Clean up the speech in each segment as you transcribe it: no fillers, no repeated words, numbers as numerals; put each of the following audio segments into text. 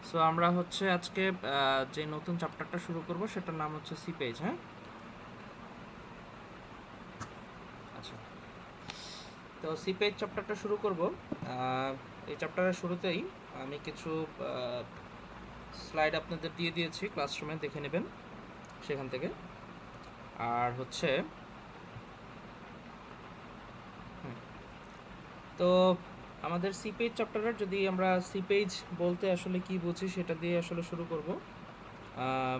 So আমরা হচ্ছে আজকে যে নতুন চ্যাপ্টারটা শুরু করব সেটার নাম হচ্ছে সি পেজ। হ্যাঁ, আচ্ছা। তো সি পেজ চ্যাপ্টারটা শুরু করব। এই চ্যাপ্টারের শুরুতেই আমি কিছু স্লাইড আপনাদের দিয়ে দিয়েছি, ক্লাসরুমে দেখে নেবেন সেখান থেকে। আর হচ্ছে তো আমাদের সি পেজ চ্যাপ্টারের, যদি আমরা সি পেজ বলতে আসলে কি বুঝি সেটা দিয়ে আসলে শুরু করব। আহ,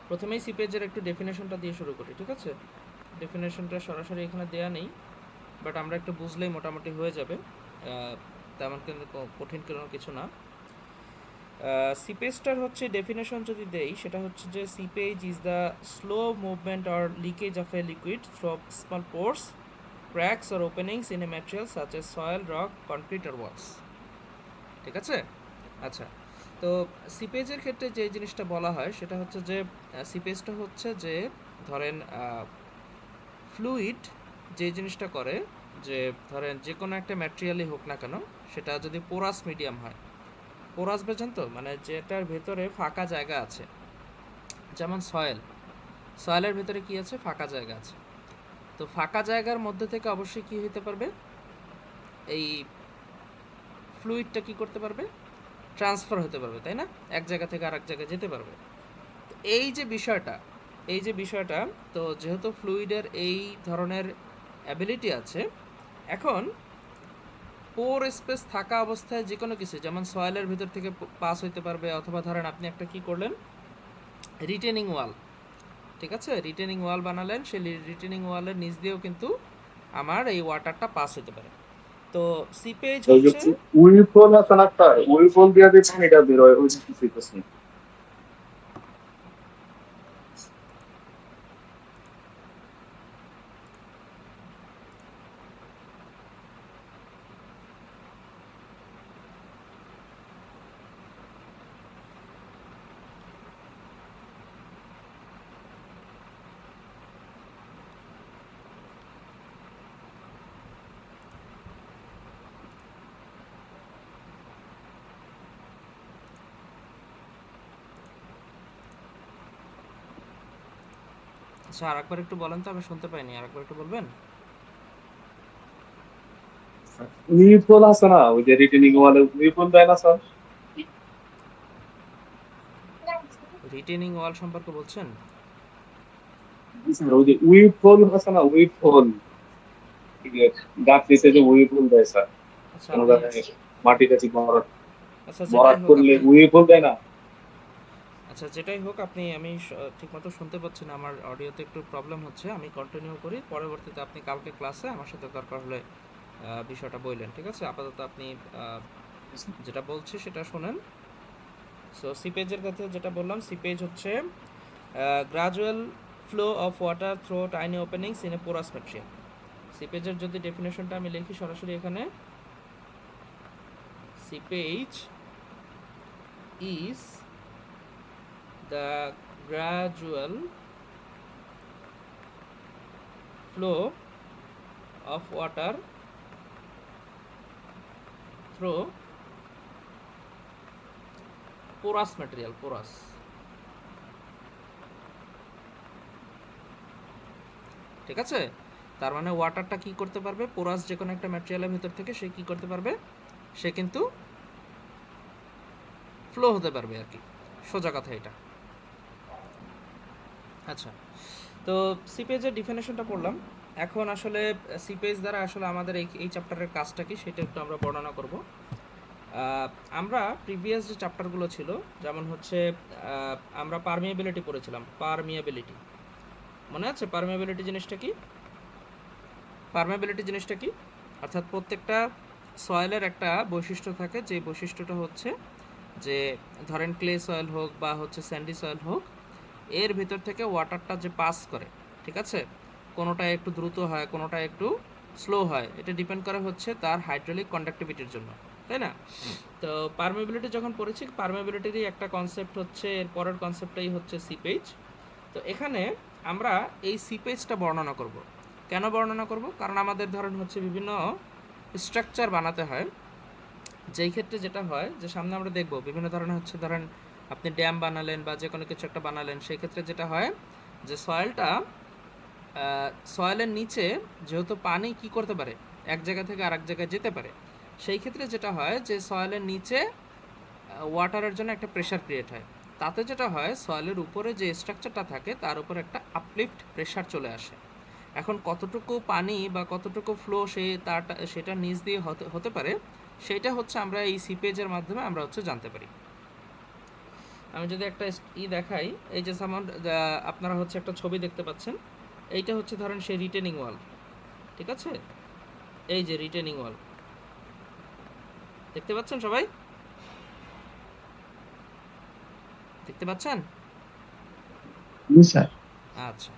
প্রথমেই সি পেজের একটু ডেফিনেশনটা দিয়ে শুরু করি, ঠিক আছে? ডেফিনেশনটা সরাসরি এখানে দেয়া নেই, বাট আমরা একটু বুঝলেই মোটামুটি হয়ে যাবে। তেমন কিন্তু কঠিন কোনো কিছু না। সিপেজটার হচ্ছে ডেফিনেশন যদি দেই, সেটা হচ্ছে যে seepage is the slow movement or leakage of a liquid through small pores, cracks or openings in a material such a soil, rock, concrete আর ওয়ালস। ঠিক আছে? আচ্ছা। তো সিপেজের ক্ষেত্রে যে জিনিসটা বলা হয় সেটা হচ্ছে যে সিপেজটা হচ্ছে যে, ধরেন ফ্লুইড যে জিনিসটা করে, যে ধরেন যে কোনো একটা ম্যাটেরিয়ালই হোক না কেন, সেটা যদি পোরাস মিডিয়াম হয়। পোরাস বোঝেন তো, মানে যেটার ভেতরে ফাঁকা জায়গা আছে, যেমন সয়েল। সয়েলের ভেতরে কি আছে? ফাঁকা জায়গা আছে। তো ফাঁকা জায়গার মধ্যে থেকে অবশ্যই কি হতে পারবে, এই ফ্লুইডটা কি করতে পারবে? ট্রান্সফার হতে পারবে, তাই না? এক জায়গা থেকে আরেক জায়গায় যেতে পারবে। তো এই যে বিষয়টা, তো যেহেতু ফ্লুইডের এই ধরনের অ্যাবিলিটি আছে, এখন পোর স্পেস থাকা অবস্থায় যে কোনো কিছু, যেমন সয়েলের ভিতর থেকে পাস হইতে পারবে, অথবা ধরেন আপনি একটা কি করলেন, রিটেনিং ওয়াল, ঠিক আছে, রিটেনিং ওয়াল বানালেন, সেই রিটেনিং ওয়ালের নিচ দিয়েও কিন্তু আমার এই ওয়াটারটা পাস হতে পারে। তো সিপেজ ওই যে হচ্ছে, উইফল আছে না একটা, উইফল দিয়ে যে পানিটা বের হয় ওই যে কিছু হইতেছে না। আচ্ছা আরেকবার একটু বলেন তো, আমি শুনতে পাইনি, আরেকবার একটু বলবেন। উইফল আছে না, ওই যে রিটেনিং ওয়ালে উইফল দেয় না স্যার? রিটেনিং ওয়াল সম্পর্কে বলছেন? জি স্যার, ওই যে উইফল আছে না, উইফল, ঠিক আছে, গাছ নিচে যে উইফল দেয় স্যার, আচ্ছা কোনো আপনি, জায়গায় মাটি টাটি ভরাট আচ্ছা যেটাই ভরাট হোক করলে আপনি, উইফল দেয় না? আচ্ছা যেটাই হোক আপনি, আমি ঠিকমতো শুনতে পাচ্ছি না, আমার অডিওতে একটু প্রবলেম হচ্ছে। আমি কন্টিনিউ করি, পরবর্তীতে আপনি কালকে ক্লাসে আমার সাথে দরকার হলে বিষয়টা বললেন, ঠিক আছে? আপাতত আপনি আহ, যেটা বলছি সেটা শোনেন। সো সিপেজের কথা যেটা বললাম, সিপেজ হচ্ছে gradual flow of water through tiny openings in a porous material. সিপেজের যদি ডেফিনেশনটা আমি লিখি সরাসরি এখানে, seepage is the gradual flow of water through porous material. Porous, ঠিক আছে? তার মানে ওয়াটারটা কি করতে পারবে? পোরাস যে কোনো একটা ম্যাটেরিয়ালের ভেতর থেকে সে কি করতে পারবে? সে কিন্তু ফ্লো হতে পারবে আর কি, সোজা কথা এটা। আচ্ছা, তো সিপেজের ডিফিনেশনটা পড়লাম। এখন আসলে সিপেজ দ্বারা আসলে আমাদের এই চ্যাপ্টারের কাজটা কি সেটা একটু আমরা বর্ণনা করব। আহ, আমরা প্রিভিয়াস যে চ্যাপ্টারগুলো ছিল, যেমন হচ্ছে আমরা পারমিয়াবিলিটি পড়েছিলাম। পারমিয়াবিলিটি মনে আছে? পারমিয়াবিলিটি জিনিসটা কি? পারমিয়াবিলিটি জিনিসটা কি? অর্থাৎ প্রত্যেকটা সয়েলের একটা বৈশিষ্ট্য থাকে, যে বৈশিষ্ট্যটা হচ্ছে যে, ধরেন ক্লে সয়েল হোক বা হচ্ছে স্যান্ডি সয়েল হোক, এর ভিতর থেকে ওয়াটারটা যে পাস করে, ঠিক আছে, কোনোটা একটু দ্রুত হয়, কোনোটা একটু স্লো হয়, এটা ডিপেন্ড করে হচ্ছে তার হাইড্রোলিক কন্ডাক্টিভিটির জন্য, তাই না? তো পারমেবিলিটি যখন পড়েছি, পারমেবিলিটিরই একটা কনসেপ্ট হচ্ছে, এর পরের কনসেপ্টটাই হচ্ছে সিপেজ। তো এখানে আমরা এই সিপেজটা বর্ণনা করব। কেন বর্ণনা করব? কারণ আমাদের ধরেন হচ্ছে বিভিন্ন স্ট্রাকচার বানাতে হয়। যেই ক্ষেত্রে যেটা হয় যে সামনে আমরা দেখব বিভিন্ন ধরনের হচ্ছে ধরেন আপনি ড্যাম বানালেন বা যে কোনো কিছু একটা বানালেন, সেই ক্ষেত্রে যেটা হয় যে সয়েলটা, সয়েলের নিচে যেহেতু পানি কি করতে পারে, এক জায়গা থেকে আরেক জায়গায় যেতে পারে, সেই ক্ষেত্রে যেটা হয় যে সয়েলের নিচে ওয়াটারের জন্য একটা প্রেশার ক্রিয়েট হয়। তাতে যেটা হয় সয়েলের উপরে যে স্ট্রাকচারটা থাকে তার উপর একটা আপলিফট প্রেশার চলে আসে। এখন কতটুকু পানি বা কতটুকু ফ্লো সেটা নিচ দিয়ে হতে হতে পারে, সেটা হচ্ছে আমরা এই সিপেজের মাধ্যমে আমরা হচ্ছে জানতে পারি। আমি যদি একটা দেখাই, এই যে সামাউন্ড, আপনারা হচ্ছে একটা ছবি দেখতে পাচ্ছেন, এইটা হচ্ছে ধরেন সেই রিটেনিং ওয়াল, ঠিক আছে? এই যে রিটেনিং ওয়াল দেখতে পাচ্ছেন সবাই? দেখতে পাচ্ছেন? জি স্যার। আচ্ছা,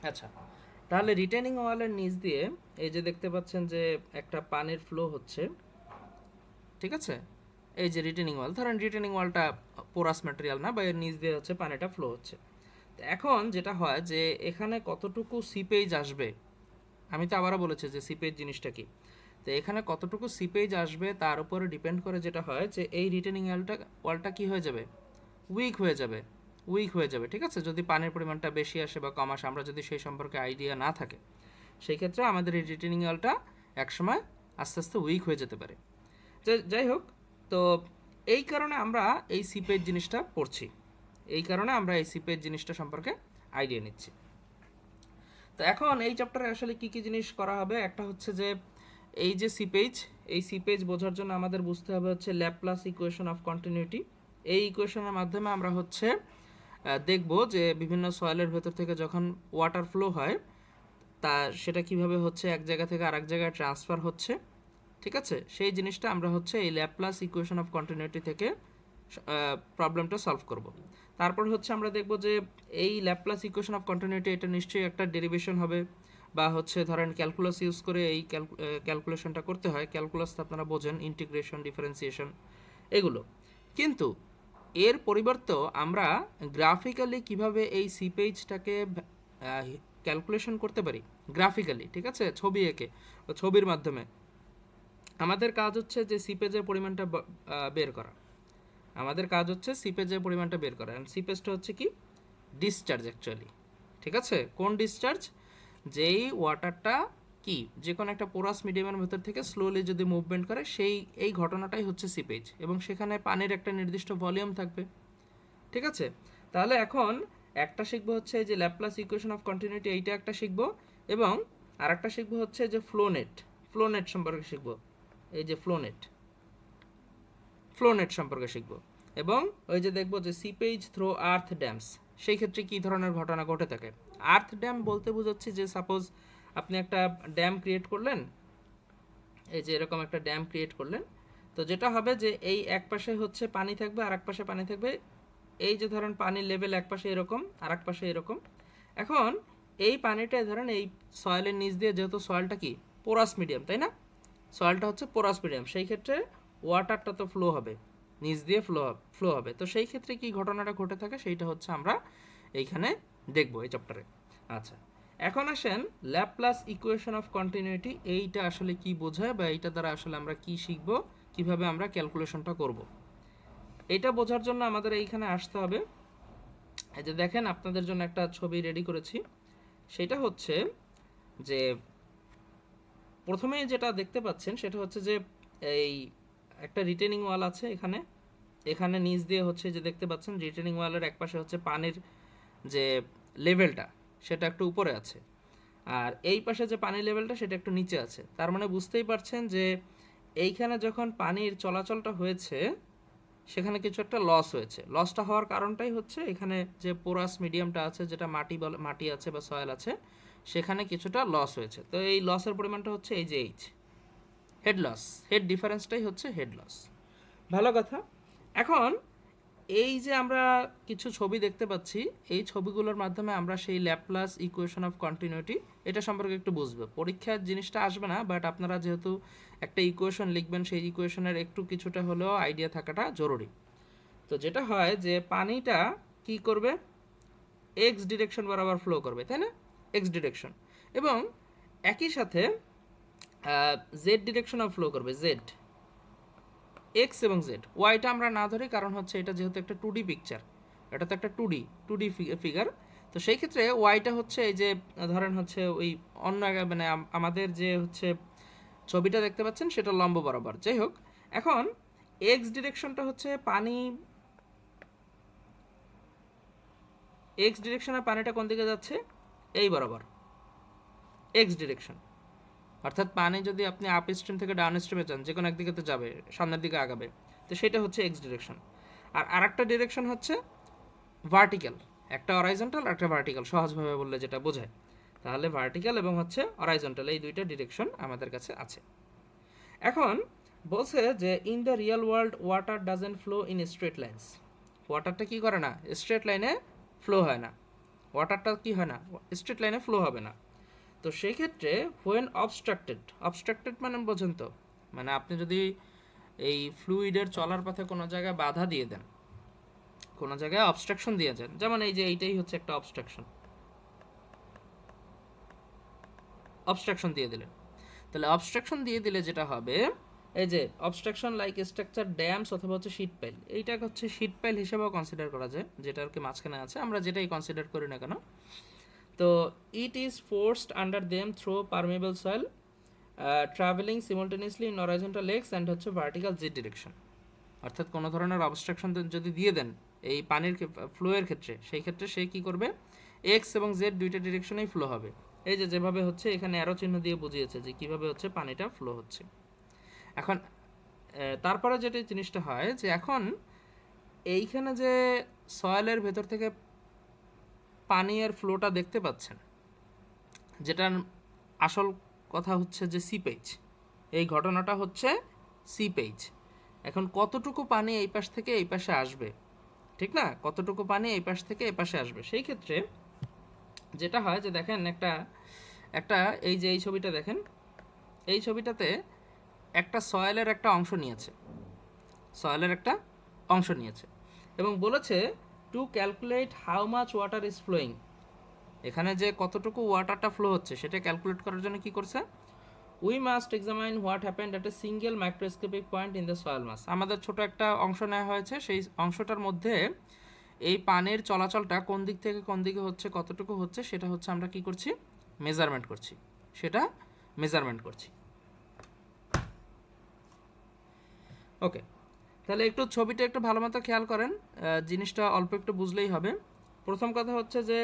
আচ্ছা। তাহলে রিটেনিং ওয়ালের নিচ দিয়ে এই যে দেখতে পাচ্ছেন যে একটা পানির ফ্লো হচ্ছে, ঠিক আছে? এই যে রিটেনিং ওয়াল, ধরেন রিটেনিং ওয়ালটা পোরাস ম্যাটেরিয়াল না, বা এর নিচ দিয়ে হচ্ছে পানিটা ফ্লো হচ্ছে। তো এখন যেটা হয় যে এখানে কতটুকু সিপেজ আসবে, আমি তো আবারও বলেছি যে সিপেজ জিনিসটা কি। তো এখানে কতটুকু সিপেজ আসবে তার উপরে ডিপেন্ড করে যেটা হয় যে এই রিটেনিং ওয়ালটা কি হয়ে যাবে, উইক হয়ে যাবে। উইক হয়ে যাবে, ঠিক আছে? যদি পানির পরিমাণটা বেশি আসে বা কম আসে, আমরা যদি সেই সম্পর্কে আইডিয়া না থাকে, সেই ক্ষেত্রে আমাদের এই রিটেনিং ওয়ালটা একসময় আস্তে আস্তে উইক হয়ে যেতে পারে। যাই হোক, তো এই কারণে আমরা এই সিপেজ জিনিসটা পড়ছি, এই কারণে আমরা এই সিপেজ জিনিসটা সম্পর্কে আইডিয়া নিচ্ছি। তো এখন এই চ্যাপ্টারে আসলে কি কি জিনিস করা হবে, একটা হচ্ছে যে এই যে সিপেজ, এই সিপেজ বোঝার জন্য আমাদের বুঝতে হবে হচ্ছে ল্যাপ্লাস ইকুয়েশন অফ কন্টিনিউটি। এই ইকুয়েশনের মাধ্যমে আমরা হচ্ছে দেখব যে বিভিন্ন সয়েলের ভেতর থেকে যখন ওয়াটার ফ্লো হয় তা সেটা কিভাবে হচ্ছে এক জায়গা থেকে আরেক জায়গায় ট্রান্সফার হচ্ছে, ঠিক আছে? সেই জিনিসটা আমরা হচ্ছে এই ল্যাপ্লাস ইকুয়েশন অফ কন্টিনিউটি থেকে প্রবলেমটা সলভ করব। তারপর হচ্ছে আমরা দেখব যে এই ল্যাপ্লাস ইকুয়েশন অফ কন্টিনিউটি এটা নিশ্চয়ই একটা ডেরিভেশন হবে, বা হচ্ছে ধরেন ক্যালকুলাস ইউজ করে এই ক্যালকুলেশনটা করতে হয়। ক্যালকুলাস তো আপনারা বোঝেন, ইন্টিগ্রেশন, ডিফারেন্সিয়েশন, এগুলো। কিন্তু এর পরিবর্তেও আমরা গ্রাফিক্যালি কিভাবে এই সিপেজটাকে ক্যালকুলেশন করতে পারি গ্রাফিক্যালি, ঠিক আছে? ছবি এঁকে বা ছবির মাধ্যমে। আমাদের কাজ হচ্ছে যে সিপেজের পরিমাণটা বের করা। আমাদের কাজ হচ্ছে সিপেজের পরিমাণটা বের করা। অ্যান্ড সিপেজটা হচ্ছে কি, ডিসচার্জ অ্যাকচুয়ালি, ঠিক আছে? কোন ডিসচার্জ? যেই ওয়াটারটা কি যে কোনো একটা পোরাস মিডিয়ামের ভেতর থেকে স্লোলি যদি মুভমেন্ট করে, এই ঘটনাটাই হচ্ছে সিপেজ, এবং সেখানে পানির একটা নির্দিষ্ট ভলিউম থাকবে, ঠিক আছে? তাহলে এখন একটা শিখবো হচ্ছে এই যে ল্যাপ্লাস ইকুয়েশন অফ কন্টিনিউটি, এইটা একটা শিখবো, এবং আরেকটা শিখবো হচ্ছে যে ফ্লোনেট। ফ্লোনেট সম্পর্কে শিখবো, এই যে ফ্লোনেট সম্পর্কে শিখবো। এবং ওই যে দেখবো যে সিপেজ থ্রো আর্থ ড্যামস, সেই ক্ষেত্রে কী ধরনের ঘটনা ঘটে থাকে। আর্থ ড্যাম বলতে বোঝাচ্ছি যে সাপোজ আপনি একটা ড্যাম ক্রিয়েট করলেন, এই যে এরকম একটা ড্যাম ক্রিয়েট করলেন, তো যেটা হবে যে এই এক পাশে হচ্ছে পানি থাকবে আর এক পাশে পানি থাকবে। এই যে ধরেন পানির লেভেল এক পাশে এরকম আর এক পাশে এরকম। এখন এই পানিটা ধরেন এই সয়েলের নিচ দিয়ে, যেহেতু সয়েলটা কি পোরাস মিডিয়াম, তাই না? সয়েলটা হচ্ছে পোরাস মিডিয়াম, সেই ক্ষেত্রে ওয়াটারটা তো ফ্লো হবে, নিচ দিয়ে ফ্লো হবে। তো সেই ক্ষেত্রে কি ঘটনাটা ঘটে থাকে সেইটা হচ্ছে আমরা এইখানে দেখব এই চ্যাপ্টারে। আচ্ছা, এখন আসেন ল্যাপ্লাস ইকুয়েশন অফ কন্টিনিউটি, এইটা আসলে কি বোঝায় বা এইটা দ্বারা আসলে আমরা কি শিখব, কিভাবে আমরা ক্যালকুলেশনটা করব। এটা বোঝার জন্য আমাদের এইখানে আসতে হবে। এই যে দেখেন আপনাদের জন্য একটা ছবি রেডি করেছি, সেটা হচ্ছে যে প্রথমেই যেটা দেখতে পাচ্ছেন সেটা হচ্ছে যে এই একটা রিটেনিং ওয়াল আছে এখানে, এখানে নিচ দিয়ে হচ্ছে যে দেখতে পাচ্ছেন রিটেনিং ওয়ালের একপাশে হচ্ছে পানির যে লেভেলটা সেটা একটু উপরে আছে, আর এই পাশে যে পানির লেভেলটা সেটা একটু নিচে আছে। তার মানে বুঝতেই পারছেন যে এইখানে যখন পানির চলাচলটা হয়েছে সেখানে কিছু একটা লস হয়েছে। লসটা হওয়ার কারণটাই হচ্ছে এখানে যে পোরাস মিডিয়ামটা আছে, যেটা মাটি আছে বা সয়েল আছে, সেখানে কিছুটা লস হয়েছে। তো এই লসের পরিমাণটা হচ্ছে এই যে এইচ, হেড লস, হেড ডিফারেন্সটাই হচ্ছে হেড লস। ভালো কথা। এখন এই যে আমরা কিছু ছবি দেখতে পাচ্ছি, এই ছবিগুলোর মাধ্যমে আমরা সেই ল্যাপ্লাস ইকুয়েশন অফ কন্টিনিউটি এটা সম্পর্কে একটু বুঝবো। পরীক্ষার জিনিসটা আসবে না, বাট আপনারা যেহেতু একটা ইকুয়েশন লিখবেন, সেই ইকুয়েশনের একটু কিছুটা হলেও আইডিয়া থাকাটা জরুরি। তো যেটা হয় যে পানিটা কি করবে, এক্স ডিরেকশন বরাবর ফ্লো করবে, তাই না, এক্স ডিরেকশন, এবং একই সাথে জেড ডিরেকশনও ফ্লো করবে, জেড, এক্স এবং জেড। ওয়াইটা আমরা না ধরি, কারণ হচ্ছে এটা যেহেতু একটা 2D পিকচার, এটা তো একটা 2D ফিগার। তো সেই ক্ষেত্রে ওয়াইটা হচ্ছে এই যে ধরেন হচ্ছে ওই অন্য মানে আমাদের যে হচ্ছে ছবিটা দেখতে পাচ্ছেন সেটা লম্ব বরাবর। যাই হোক, এখন এক্স ডিরেকশনটা হচ্ছে পানি, এক্স ডিরেকশনে পানিটা কোন দিকে যাচ্ছে, এই বরাবর, এক্স ডিরেকশন। অর্থাৎ পানি যদি আপনি আপ স্ট্রিম থেকে ডাউন স্ট্রিমে যান, যে কোনো একদিকে তো যাবে, সামনের দিকে আগাবে, তো সেটা হচ্ছে এক্স ডিরেকশন। আর আরেকটা ডিরেকশন হচ্ছে ভার্টিক্যাল, একটা অরাইজন্টাল আর একটা ভার্টিক্যাল, সহজভাবে বললে যেটা বোঝায়। তাহলে ভার্টিক্যাল এবং হচ্ছে অরাইজন্টাল, এই দুইটা ডিরেকশন আমাদের কাছে আছে। এখন বলছে যে in the real world water doesn't flow in straight lines. ওয়াটারটা কি করে না, স্ট্রেট লাইনে ফ্লো হয় না, ওয়াটারটা কি হয় না, স্ট্রেট লাইনে ফ্লো হবে না। তো সেই ক্ষেত্রে হোয়েন অবস্ট্রাক্টেড, অবস্ট্রাক্টেড মানে বোঝেন তো, মানে আপনি যদি এই ফ্লুইডের চলার পথে কোনো জায়গায় বাধা দিয়ে দেন, কোনো জায়গায় অবস্ট্রাকশন দিয়ে যান, যেমন এই যে এইটাই হচ্ছে একটা অবস্ট্রাকশন, অবস্ট্রাকশন দিয়ে দিলেন। তাহলে অবস্ট্রাকশন দিয়ে দিলে যেটা হবে, এই যে অবস্ট্রাকশন লাইক স্ট্রাকচার ড্যামস অথবা হচ্ছে শীট পাইল, এইটা হচ্ছে শীট পাইল হিসেবেও কনসিডার করা যায়, যেটা আর কি মাঝখানে আছে, আমরা যেটাই কনসিডার করি না কেন। তো it is forced under them through permeable soil travelling simultaneously in horizontal X and হচ্ছে ভার্টিক্যাল জেড ডিরেকশন। অর্থাৎ কোনো ধরনের অবস্ট্রাকশন যদি দিয়ে দেন এই পানির ফ্লোয়ের ক্ষেত্রে, সেই ক্ষেত্রে সে কী করবে, এক্স এবং জেড দুইটা ডিরেকশনেই ফ্লো হবে। এই যে যেভাবে হচ্ছে এখানে অ্যারো চিহ্ন দিয়ে বুঝিয়েছে যে কীভাবে হচ্ছে পানিটা ফ্লো হচ্ছে। এখন তারপরে যেটা জিনিসটা হয় যে এখন এইখানে যে সয়েলের ভেতর থেকে পানি এর ফ্লোটা দেখতে পাচ্ছেন, যেটার আসল কথা হচ্ছে যে সিপেজ, এই ঘটনাটা হচ্ছে সিপেজ। এখন কতটুকু পানি এই পাশ থেকে এই পাশে আসবে, ঠিক না, কতটুকু পানি এই পাশ থেকে এই পাশে আসবে, সেই ক্ষেত্রে যেটা হয় যে দেখেন একটা একটা এই যে এই ছবিটা দেখেন, এই ছবিটাতে একটা সয়েলের একটা অংশ নিয়েছে, সয়েলের একটা অংশ নিয়েছে এবং বলেছে to calculate how much water is flowing. এখানে যে কতটুকু ওয়াটারটা ফ্লো হচ্ছে সেটা ক্যালকুলেট করার জন্য কি করছে, we must examine what happened at a single microscopic point in the soil mass. আমাদের ছোট একটা অংশ নেওয়া হয়েছে, সেই অংশটার মধ্যে এই পানির চলাচলটা কোন দিক থেকে কোন দিকে হচ্ছে, কতটুকু হচ্ছে, সেটা হচ্ছে আমরা কি করছি, মেজারমেন্ট করছি, সেটা মেজারমেন্ট করছি। ওকে, তাহলে একটু ছবিটা একটু ভালো মতো খেয়াল করেন, জিনিসটা অল্প একটু বুঝলেই হবে। প্রথম কথা হচ্ছে যে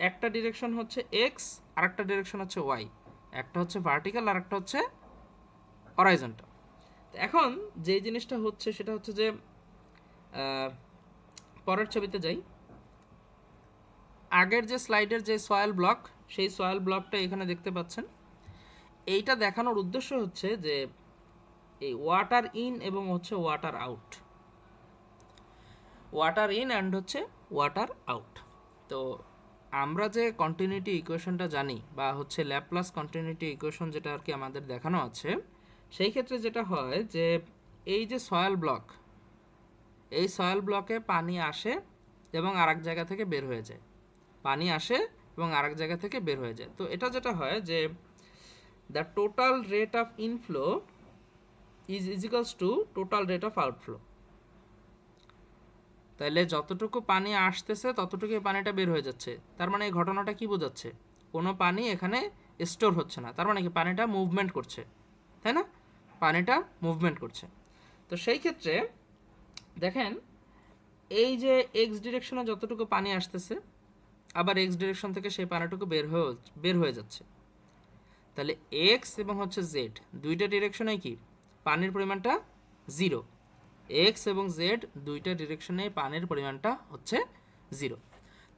একটা ডিরেকশন হচ্ছে এক্স আর একটা ডিরেকশন হচ্ছে ওয়াই, একটা হচ্ছে ভার্টিক্যাল আর একটা হচ্ছে হরাইজন্টাল। এখন যে জিনিসটা হচ্ছে সেটা হচ্ছে যে পরের ছবিতে যাই, আগের যে স্লাইডের যে সয়েল ব্লক, সেই সয়েল ব্লকটা এখানে দেখতে পাচ্ছেন। এইটা দেখানোর উদ্দেশ্য হচ্ছে যে এই ওয়াটার ইন এবং হচ্ছে water out, water in and হচ্ছে ওয়াটার আউট। তো আমরা যে কন্টিনিউটি ইকুয়েশনটা জানি বা হচ্ছে ল্যাপ্লাস কন্টিনিউটি ইকুয়েশন যেটা আর কি আমাদের দেখানো আছে, সেই ক্ষেত্রে যেটা হয় যে এই যে সয়েল ব্লক, এই সয়েল ব্লকে পানি আসে এবং আরেক জায়গা থেকে বের হয়ে যায়, পানি আসে এবং আরেক জায়গা থেকে বের হয়ে যায়। তো এটা যেটা হয় যে the total rate of inflow is equals to total rate of outflow. তাহলে যতটুকু পানি আসতেছে ততটুকুই পানিটা বের হয়ে যাচ্ছে, তার মানে এই ঘটনাটা কি বোঝাচ্ছে, কোনো পানি এখানে স্টোর হচ্ছে না, তার মানে কি পানিটা মুভমেন্ট করছে, তাই না, পানিটা মুভমেন্ট করছে। তো সেই ক্ষেত্রে দেখেন এই যে এক্স ডিরেকশনে যতটুকু পানি আসতেছে, আবার এক্স ডিরেকশন থেকে সেই পানিটুকু বের হয়ে যাচ্ছে। তাহলে এক্স এবং হচ্ছে জেড দুইটা ডিরেকশনে কি পানির পরিমাণটা জিরো, এক্স এবং জেড দুইটা ডিরেকশনে পানির পরিমাণটা হচ্ছে জিরো।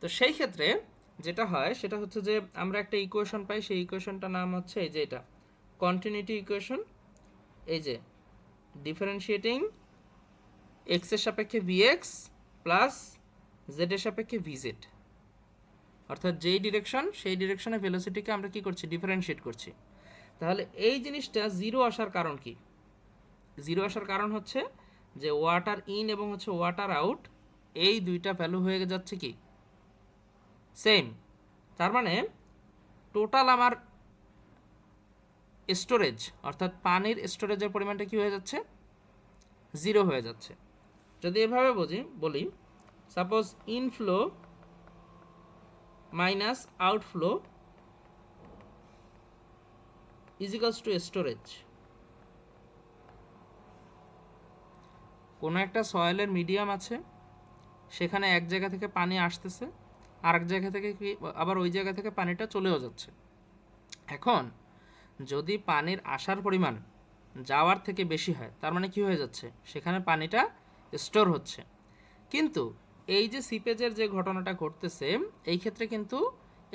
তো সেই ক্ষেত্রে যেটা হয় সেটা হচ্ছে যে আমরা একটা ইকুয়েশন পাই, সেই ইকুয়েশনটার নাম হচ্ছে এই যে এটা কন্টিনিউটি ইকুয়েশন। এই যে ডিফারেন্সিয়েটিং এক্স এর সাপেক্ষে ভিএক্স প্লাস জেড এর সাপেক্ষে ভিজেড, অর্থাৎ যেই ডিরেকশন সেই ডিরেকশনে ভেলোসিটিকে আমরা কি করছি, ডিফারেন্সিয়েট করছি। তাহলে এই জিনিসটা জিরো আসার কারণ কি? জিরো আসার কারণ হচ্ছে যে ওয়াটার ইন এবং হচ্ছে ওয়াটার আউট, এই দুইটা ভ্যালু হয়ে যাচ্ছে কি সেম। তার মানে টোটাল আমার স্টোরেজ অর্থাৎ পানির স্টোরেজের পরিমাণটা কি হয়ে যাচ্ছে, জিরো হয়ে যাচ্ছে। যদি এভাবে বলি suppose inflow minus outflow equals to storage. কোনো একটা সয়েলের মিডিয়াম আছে, সেখানে এক জায়গা থেকে পানি আসতেছে, আরেক জায়গা থেকে কি আবার ওই জায়গা থেকে পানিটা চলেও যাচ্ছে। এখন যদি পানির আসার পরিমাণ যাওয়ার থেকে বেশি হয়, তার মানে কি হয়ে যাচ্ছে, সেখানে পানিটা স্টোর হচ্ছে। কিন্তু এই যে সিপেজের যে ঘটনাটা ঘটতেছে, এই ক্ষেত্রে কিন্তু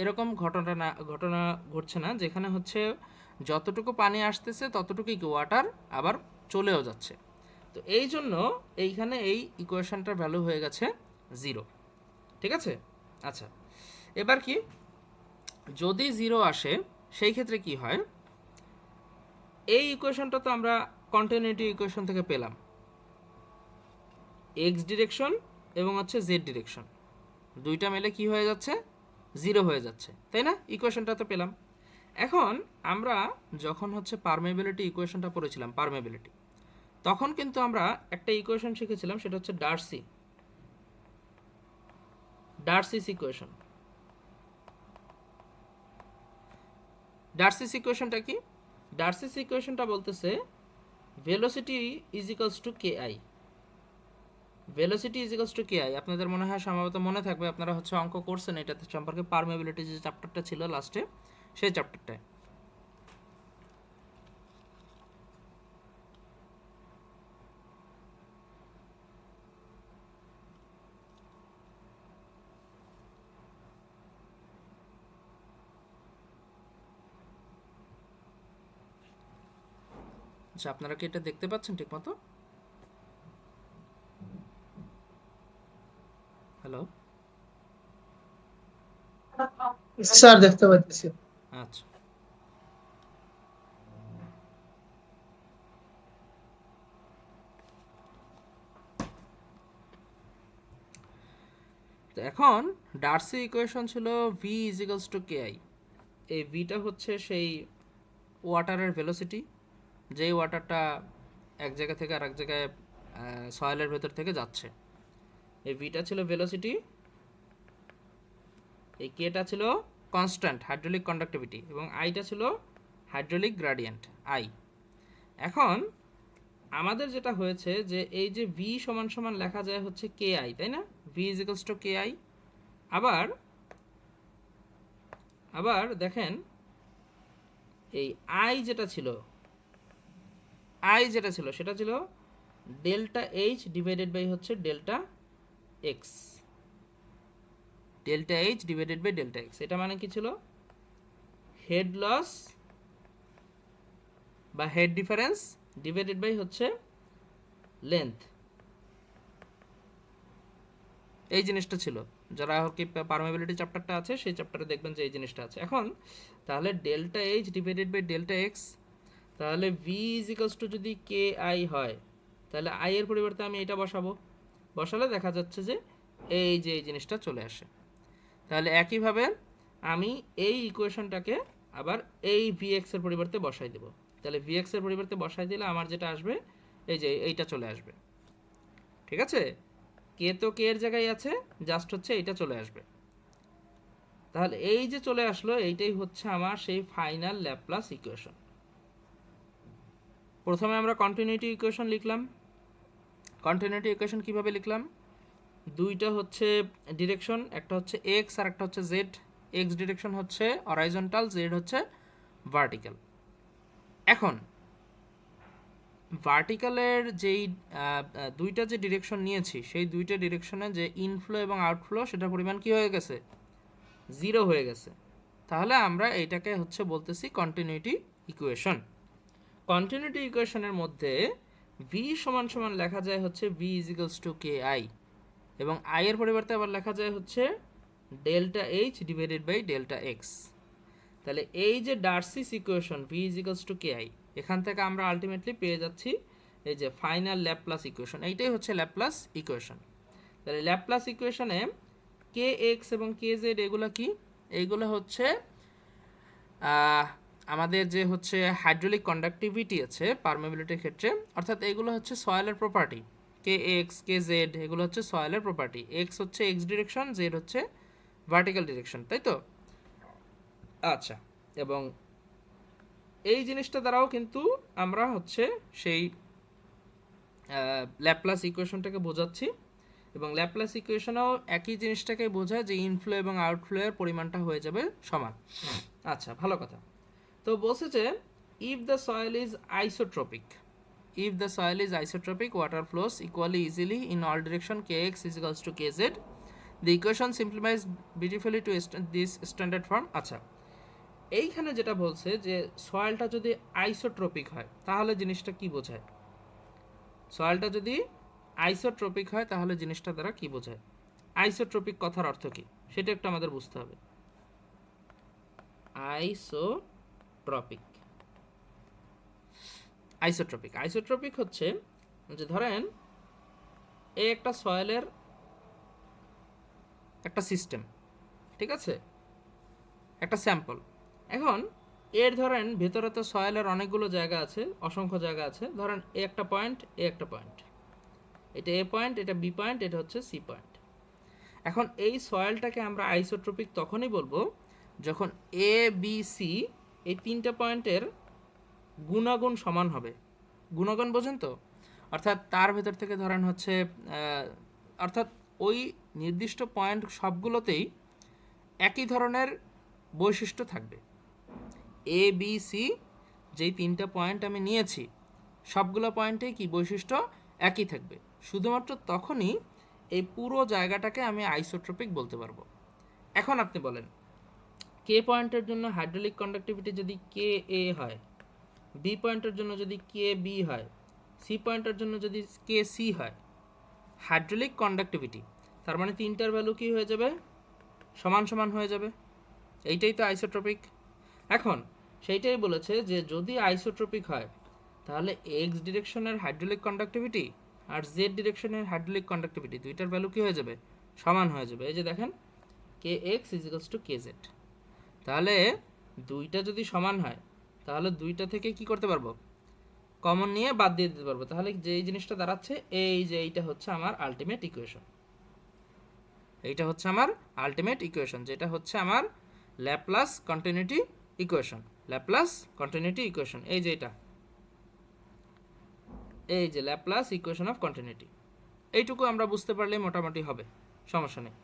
এরকম ঘটনা ঘটছে না, যেখানে হচ্ছে যতটুকু পানি আসতেছে ততটুকুই ওয়াটার আবার চলেও যাচ্ছে। তো এই জন্য এইখানে এই ইকুয়েশনটার ভ্যালু হয়ে গেছে জিরো। ঠিক আছে? আচ্ছা, এবার কি যদি জিরো আসে সেই ক্ষেত্রে কি হয়, এই ইকুয়েশনটা তো আমরা কন্টিনিউটি ইকুয়েশন থেকে পেলাম, এক্স ডিরেকশন এবং হচ্ছে জেড ডিরেকশন দুইটা মিলে কি হয়ে যাচ্ছে, জিরো হয়ে যাচ্ছে, তাই না? ইকুয়েশনটা তো পেলাম। এখন আমরা যখন হচ্ছে পারমেবিলিটি ইকুয়েশনটা পড়েছিলাম, পারমেবিলিটি, তখন কিন্তু আমরা একটা ইকুয়েশন শিখেছিলাম, সেটা হচ্ছে ডার্সিস ইকুয়েশন। ডার্সিস ইকুয়েশনটা কি? ডার্সিস ইকুয়েশনটা বলতেছে velocity is equals to K I. Velocity is equals to K I, আপনাদের মনে হয় সম্ভবত মনে থাকবে, আপনারা হচ্ছে অঙ্ক করছেন এটাতে সম্পর্কে, পারমেবিলিটি যে চ্যাপ্টারটা ছিল লাস্টে, সেই চ্যাপ্টারটায়। আচ্ছা, আপনারা কি এটা দেখতে পাচ্ছেন ঠিক মতো? হ্যালো? স্যার দেখতে পাচ্ছি। আচ্ছা, তো এখন ডার্সি ইকুয়েশন ছিল V is equals to K I. এই ভিটা হচ্ছে সেই ওয়াটারের ভেলোসিটি, যেই ওয়াটারটা এক জায়গা থেকে আরেক জায়গায় সয়েলের ভেতর থেকে যাচ্ছে। এই ভিটা ছিল ভেলোসিটি, এই কেটা ছিল কনস্ট্যান্ট হাইড্রোলিক কন্ডাক্টিভিটি, এবং আইটা ছিল হাইড্রোলিক গ্রাডিয়েন্ট আই। এখন আমাদের যেটা হয়েছে যে এই যে ভি সমান সমান লেখা যায় হচ্ছে কে আই, তাই না? V is equals to K I. আবার আবার দেখেন এই আই যেটা ছিল সেটা ছিল ডেল্টা এইচ ডিভাইডেড বাই হচ্ছে delta X. Delta H divided by delta X, এটা মানে কি ছিল, হেড লস বা হেড ডিফারেন্স ডিভাইডেড বাই হচ্ছে লেন্থ। এই জিনিসটা ছিল, যারা কি পারমেবিলিটি চ্যাপ্টারটা আছে সেই চ্যাপ্টারে দেখবেন যে এই জিনিসটা আছে। এখন তাহলে delta H divided by delta X, তাহলে ভি ইজ ইকালস টু যদি কে আই হয়, তাহলে আই এর পরিবর্তে আমি এটা বসালে দেখা যাচ্ছে যে এই যে এই জিনিসটা চলে আসে। তাহলে একইভাবে আমি এই ইকুয়েশনটাকে আবার এই ভিএক্স এর পরিবর্তে বসাই দেব। তাহলে ভিএক্স এর পরিবর্তে বসাই দিলে আমার যেটা আসবে এই যে এইটা চলে আসবে। ঠিক আছে? কে তো কে এর জায়গায় আছে, জাস্ট হচ্ছে এইটা চলে আসবে। তাহলে এই যে চলে আসলো, এইটাই হচ্ছে আমার সেই ফাইনাল ল্যাপ্লাস ইকুয়েশন। প্রথমে আমরা কন্টিনিউটি ইকুয়েশন লিখলাম। কন্টিনিউটি ইকুয়েশন কিভাবে লিখলাম, দুইটা হচ্ছে ডিরেকশন, একটা হচ্ছে এক্স আর একটা হচ্ছে জেড। এক্স ডিরেকশন হচ্ছে হরাইজন্টাল, জেড হচ্ছে ভার্টিক্যাল। এখন ভার্টিক্যালের যেই দুইটা যে ডিরেকশন নিয়েছি, সেই দুইটা ডিরেকশনে যে ইনফ্লো এবং আউটফ্লো সেটার পরিমাণ কি হয়ে গেছে, জিরো হয়ে গেছে। তাহলে আমরা এইটাকে হচ্ছে বলতেছি কন্টিনিউটি ইকুয়েশন। কন্টিনিউটি ইকুয়েশনের মধ্যে ভি সমান সমান লেখা যায় হচ্ছে V is equals to K I. এবং আই এর পরিবর্তে আবার লেখা যায় হচ্ছে delta H divided by delta X. তাহলে এই যে Darcy's equation V is equals to K I, এখান থেকে আমরা আলটিমেটলি পেয়ে যাচ্ছি এই যে ফাইনাল ল্যাপ্লাস ইকুয়েশন। এইটাই হচ্ছে ল্যাপ্লাস ইকুয়েশন। তাহলে ল্যাপ্লাস ইকুয়েশনে কে এক্স এবং কে জেড এগুলো কি? এইগুলো হচ্ছে আমাদের যে হচ্ছে হাইড্রোলিক কন্ডাক্টিভিটি আছে পারমেবিলিটির ক্ষেত্রে, অর্থাৎ এগুলো হচ্ছে সয়েলের প্রপার্টি। কে এক্স কে জেড এগুলো হচ্ছে সয়েলের প্রপার্টি। এক্স হচ্ছে এক্স ডিরেকশন, জেড হচ্ছে ভার্টিক্যাল ডিরেকশন, তাই তো? আচ্ছা, এবং এই জিনিসটা দ্বারাও কিন্তু আমরা হচ্ছে সেই ল্যাপ্লাস ইকুয়েশনটাকে বোঝাচ্ছি, এবং ল্যাপ্লাস ইকুয়েশনেও একই জিনিসটাকে বোঝায় যে ইনফ্লো এবং আউটফ্লোয়ের পরিমাণটা হয়ে যাবে সমান। আচ্ছা, ভালো কথা। তো বলছে যে if the soil is isotropic, if the soil is isotropic, water flows equally easily in all direction, kx is equals to kz. The equation simplifies beautifully to this standard form. আচ্ছা, এইখানে যেটা বলছে যে সয়েলটা যদি আইসোট্রপিক হয় তাহলে জিনিসটা কি বোঝায়? সয়েলটা যদি আইসোট্রপিক হয় তাহলে জিনিসটা দ্বারা কি বোঝায়? আইসোট্রপিক কথার অর্থ কি সেটা একটু আমাদের বুঝতে হবে। আইসোট্রপিক, আইসোট্রপিক আইসোট্রপিক হচ্ছে যে ধরেন এই একটা সয়েলের একটা সিস্টেম, ঠিক আছে, একটা স্যাম্পল। এখন এর ধরেন ভেতরে তো সয়েলের অনেকগুলো জায়গা আছে, অসংখ্য জায়গা আছে। ধরেন এ একটা পয়েন্ট, এ একটা পয়েন্ট, এটা এ পয়েন্ট, এটা বি পয়েন্ট, এটা হচ্ছে সি পয়েন্ট। এখন এই সয়েলটাকে আমরা আইসোট্রপিক তখনই বলবো যখন এ বি সি এই তিনটা পয়েন্টের গুণাগুণ সমান হবে। গুণাগুণ বোঝেন তো? অর্থাৎ তার ভেতর থেকে ধরেন হচ্ছে অর্থাৎ ওই নির্দিষ্ট পয়েন্ট সবগুলোতেই একই ধরনের বৈশিষ্ট্য থাকবে। এ বি সি যেই তিনটা পয়েন্ট আমি নিয়েছি সবগুলো পয়েন্টেই কি বৈশিষ্ট্য একই থাকবে। শুধুমাত্র তখনই এই পুরো জায়গাটাকে আমি আইসোট্রপিক বলতে পারবো। এখন আপনি বলেন কে পয়েন্টের জন্য হাইড্রোলিক কন্ডাক্টিভিটি যদি কে এ হয়, বি পয়েন্টের জন্য যদি কে বি হয়, সি পয়েন্টের জন্য যদি কে সি হয়, হাইড্রোলিক কন্ডাক্টিভিটি, তার মানে তিনটার ভ্যালু কি হয়ে যাবে? সমান সমান হয়ে যাবে। এইটাই তো আইসোট্রপিক। এখন সেইটাই বলেছে যে যদি আইসোট্রপিক হয় তাহলে এক্স ডিরেকশনের হাইড্রোলিক কন্ডাক্টিভিটি আর জেড ডিরেকশনের হাইড্রোলিক কন্ডাক্টিভিটি দুইটার ভ্যালু কি হয়ে যাবে? সমান হয়ে যাবে। এই যে দেখেন K X is equals to K Z. তাহলে দুইটা যদি সমান হয় তাহলে দুইটা থেকে কি করতে পারবো? কমন নিয়ে বাদ দিয়ে দিতে পারবো। তাহলে যেই জিনিসটা দাঁড়াচ্ছে এই যে এইটা হচ্ছে আমার আলটিমেট ইকুয়েশন। এইটা হচ্ছে আমার আলটিমেট ইকুয়েশন, যেটা হচ্ছে আমার Laplace continuity equation. Laplace continuity equation এই যে এটা, এই যে ল্যাপ্লাস ইকুয়েশন অফ কন্টিনিউটি। এইটুকু আমরা বুঝতে পারলে মোটামুটি হবে, সমস্যা নেই।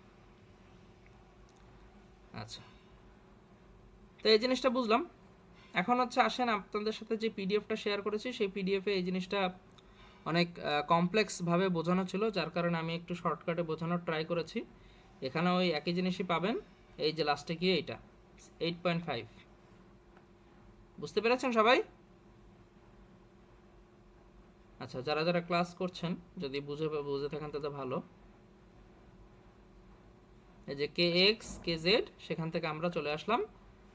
আচ্ছা, তো এই জিনিসটা বুঝলাম। এখন হচ্ছে আসেন আপনাদের সাথে যে পিডিএফটা শেয়ার করেছি সেই পিডিএফে এই জিনিসটা অনেক কমপ্লেক্সভাবে বোঝানো ছিল, যার কারণে আমি একটু শর্টকাটে বোঝানোর ট্রাই করেছি। এখানে ওই একই জিনিসই পাবেন, এই যে লাস্টে গিয়ে এইটা 8.5। বুঝতে পেরেছেন সবাই? আচ্ছা, যারা যারা ক্লাস করছেন যদি বুঝে থাকেন তাহলে ভালো। এই যে কে এক্স কে জেড, সেখান থেকে আমরা চলে আসলাম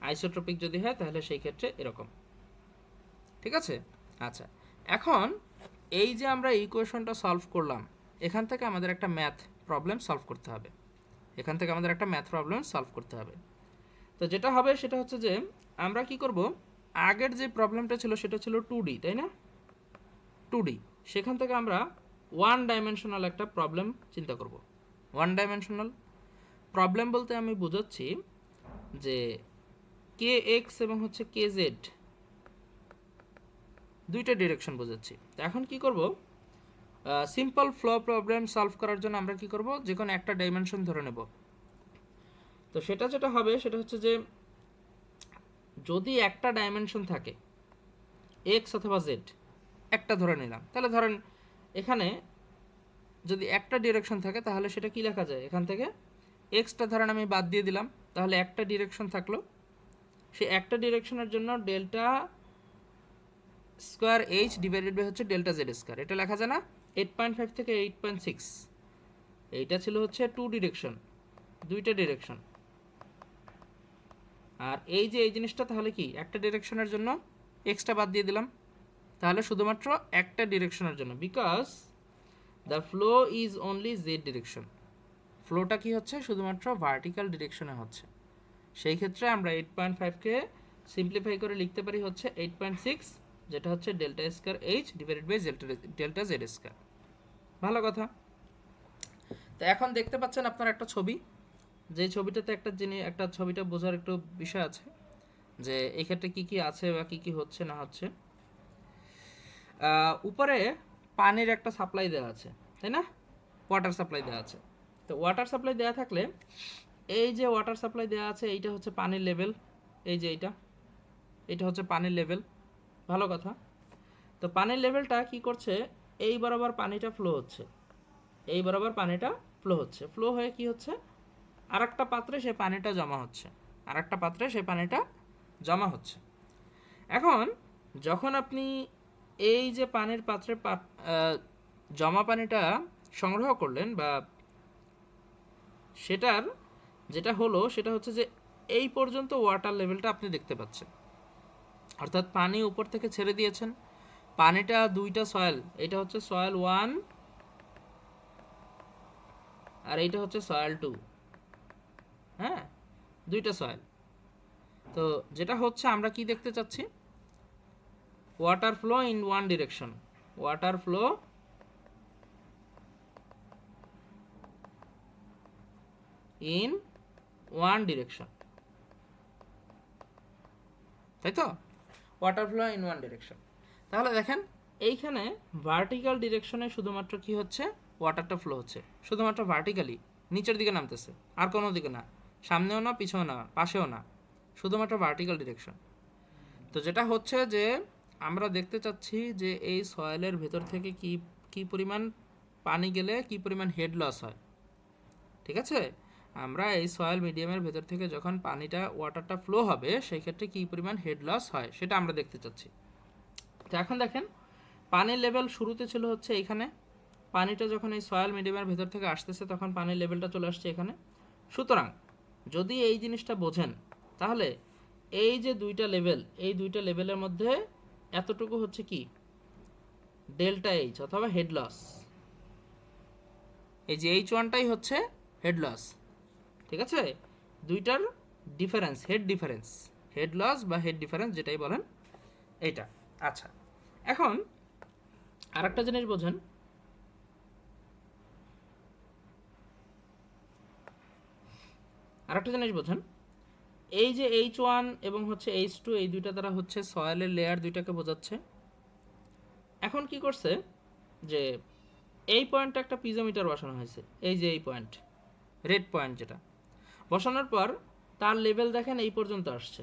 আইসোট্রপিক যদি হয় তাহলে সেই ক্ষেত্রে এরকম, ঠিক আছে? আচ্ছা, এখন এই যে আমরা ইকুয়েশনটা সলভ করলাম, এখান থেকে আমাদের একটা ম্যাথ প্রবলেম সলভ করতে হবে। এখান থেকে আমাদের একটা ম্যাথ প্রবলেম সলভ করতে হবে। তো যেটা হবে সেটা হচ্ছে যে আমরা কি করব, আগের যে প্রবলেমটা ছিল সেটা ছিল 2D, তাই না? 2D, সেখান থেকে আমরা ওয়ান ডাইমেনশনাল একটা প্রবলেম চিন্তা করব। ওয়ান ডাইমেনশনাল প্রবলেম বলতে আমি বোঝাচ্ছি যে কে এক্স এবং হচ্ছে কে জেড দুইটা ডিরেকশন বোঝাচ্ছি। তো এখন কি করব, সিম্পল ফ্লো প্রবলেম সলভ করার জন্য আমরা কি করব, যে কোনো একটা ডাইমেনশন ধরে নেব। তো সেটা যেটা হবে সেটা হচ্ছে যে যদি একটা ডাইমেনশন থাকে এক্স অথবা জেড, একটা ধরে নিলাম, তাহলে ধরেন এখানে যদি একটা ডিরেকশন থাকে তাহলে সেটা কি লেখা যায়, এখান থেকে এক্সটা ধরেন আমি বাদ দিয়ে দিলাম, তাহলে একটা ডিরেকশন থাকলো। সেই একটা ডিরেকশনের জন্য delta square H divided by হচ্ছে ডেল্টা জেড স্কোয়ার, এটা লেখা যায় না? 8.5 থেকে 8.6 এইটা ছিল হচ্ছে 2 ডিরেকশন, দুইটা ডিরেকশন। আর এই যে এই জিনিসটা তাহলে কি একটা ডিরেকশনের জন্য এক্সট্রা বাদ দিয়ে দিলাম, তাহলে শুধুমাত্র একটা ডিরেকশনের জন্য, because the flow is only Z direction. ফ্লোটা কি হচ্ছে শুধুমাত্র ভার্টিক্যাল ডিরেকশনে হচ্ছে। সেই ক্ষেত্রে আমরা 8.5কে সিম্পলিফাই করে লিখতে পারি হচ্ছে 8.6, যেটা হচ্ছে delta square H divided by delta Z square. ভালো কথা। তো এখন দেখতে পাচ্ছেন আপনার একটা ছবি, যে ছবিটাতে একটা জিনিস, একটা ছবিটা বোঝার একটু বিষয় আছে যে এই ক্ষেত্রে কী কী আছে বা কী কী হচ্ছে না হচ্ছে। উপরে পানির একটা সাপ্লাই দেওয়া আছে, তাই না? ওয়াটার সাপ্লাই দেওয়া আছে। তো ওয়াটার সাপ্লাই দেওয়া থাকলে এই যে ওয়াটার সাপ্লাই দেওয়া আছে এইটা হচ্ছে পানির লেভেল, এই যে এইটা হচ্ছে পানির লেভেল। ভালো কথা। তো পানির লেভেলটা কি করছে, এই বরাবর পানিটা ফ্লো হচ্ছে, এই বরাবর পানিটা ফ্লো হচ্ছে, ফ্লো হয়ে কি হচ্ছে আরেকটা পাত্রে সেই পানিটা জমা হচ্ছে, আরেকটা পাত্রে সেই পানিটা জমা হচ্ছে। এখন যখন আপনি এই যে পানির পাত্রে জমা পানিটা সংগ্রহ করলেন, বা সেটার যেটা হলো সেটা হচ্ছে যে এই পর্যন্ত ওয়াটার লেভেলটা আপনি দেখতে পাচ্ছেন, অর্থাৎ পানি উপর থেকে ছেড়ে দিয়েছেন। পানিটা দুইটা সয়েল, এটা হচ্ছে সয়েল 1 আর এইটা হচ্ছে সয়েল 2, হ্যাঁ, দুইটা সয়েল। তো যেটা হচ্ছে আমরা কি দেখতে চাচ্ছি, water flow in one direction, water flow in one direction, তাই তো? Water flow in one direction. তাহলে দেখেন এইখানে ভার্টিক্যাল ডিরেকশনে শুধুমাত্র কি হচ্ছে, ওয়াটারটা ফ্লো হচ্ছে শুধুমাত্র ভার্টিক্যালি, নিচের দিকে নামতেছে, আর কোনো দিকে না, সামনেও না, পিছনেও না, পাশেও না, শুধুমাত্র ভার্টিক্যাল ডিরেকশন। তো যেটা হচ্ছে যে আমরা দেখতে চাচ্ছি যে এই সয়েলের ভেতর থেকে কি কি পরিমাণ পানি গেলে কি পরিমাণ হেড লস হয়, ঠিক আছে? আমরা এই সয়েল মিডিয়ামের ভেতর থেকে যখন পানিটা ওয়াটারটা ফ্লো হবে সেই ক্ষেত্রে কী পরিমাণ হেড লস হয় সেটা আমরা দেখতে চাচ্ছি। তো এখন দেখেন পানির লেভেল শুরুতে ছিল হচ্ছে এখানে, পানিটা যখন এই সয়েল মিডিয়ামের ভেতর থেকে আসতেছে তখন পানির লেভেলটা চলে আসছে এখানে। সুতরাং যদি এই জিনিসটা বোঝেন তাহলে এই যে দুইটা লেভেল, এই দুইটা লেভেলের মধ্যে এতটুকু হচ্ছে কি ডেল্টা এইচ অথবা হেড লস, এই যে H1টাই হচ্ছে হেড লস, ঠিক আছে? দুইটার ডিফারেন্স, হেড লস বা হেড ডিফারেন্স যেটাই বলেন এইটা। আচ্ছা, এখন আরেকটা জিনিস বোঝেন, এই যে H1 এবং হচ্ছে H2 এই দুইটা দ্বারা হচ্ছে সয়েলের লেয়ার দুইটাকে বোঝাচ্ছে। এখন কি করছে যে এই পয়েন্টে একটা পিজোমিটার বসানো হয়েছে, এই যে এই পয়েন্ট, রেড পয়েন্ট যেটা বসানোর পর তার লেভেল দেখেন এই পর্যন্ত আসছে।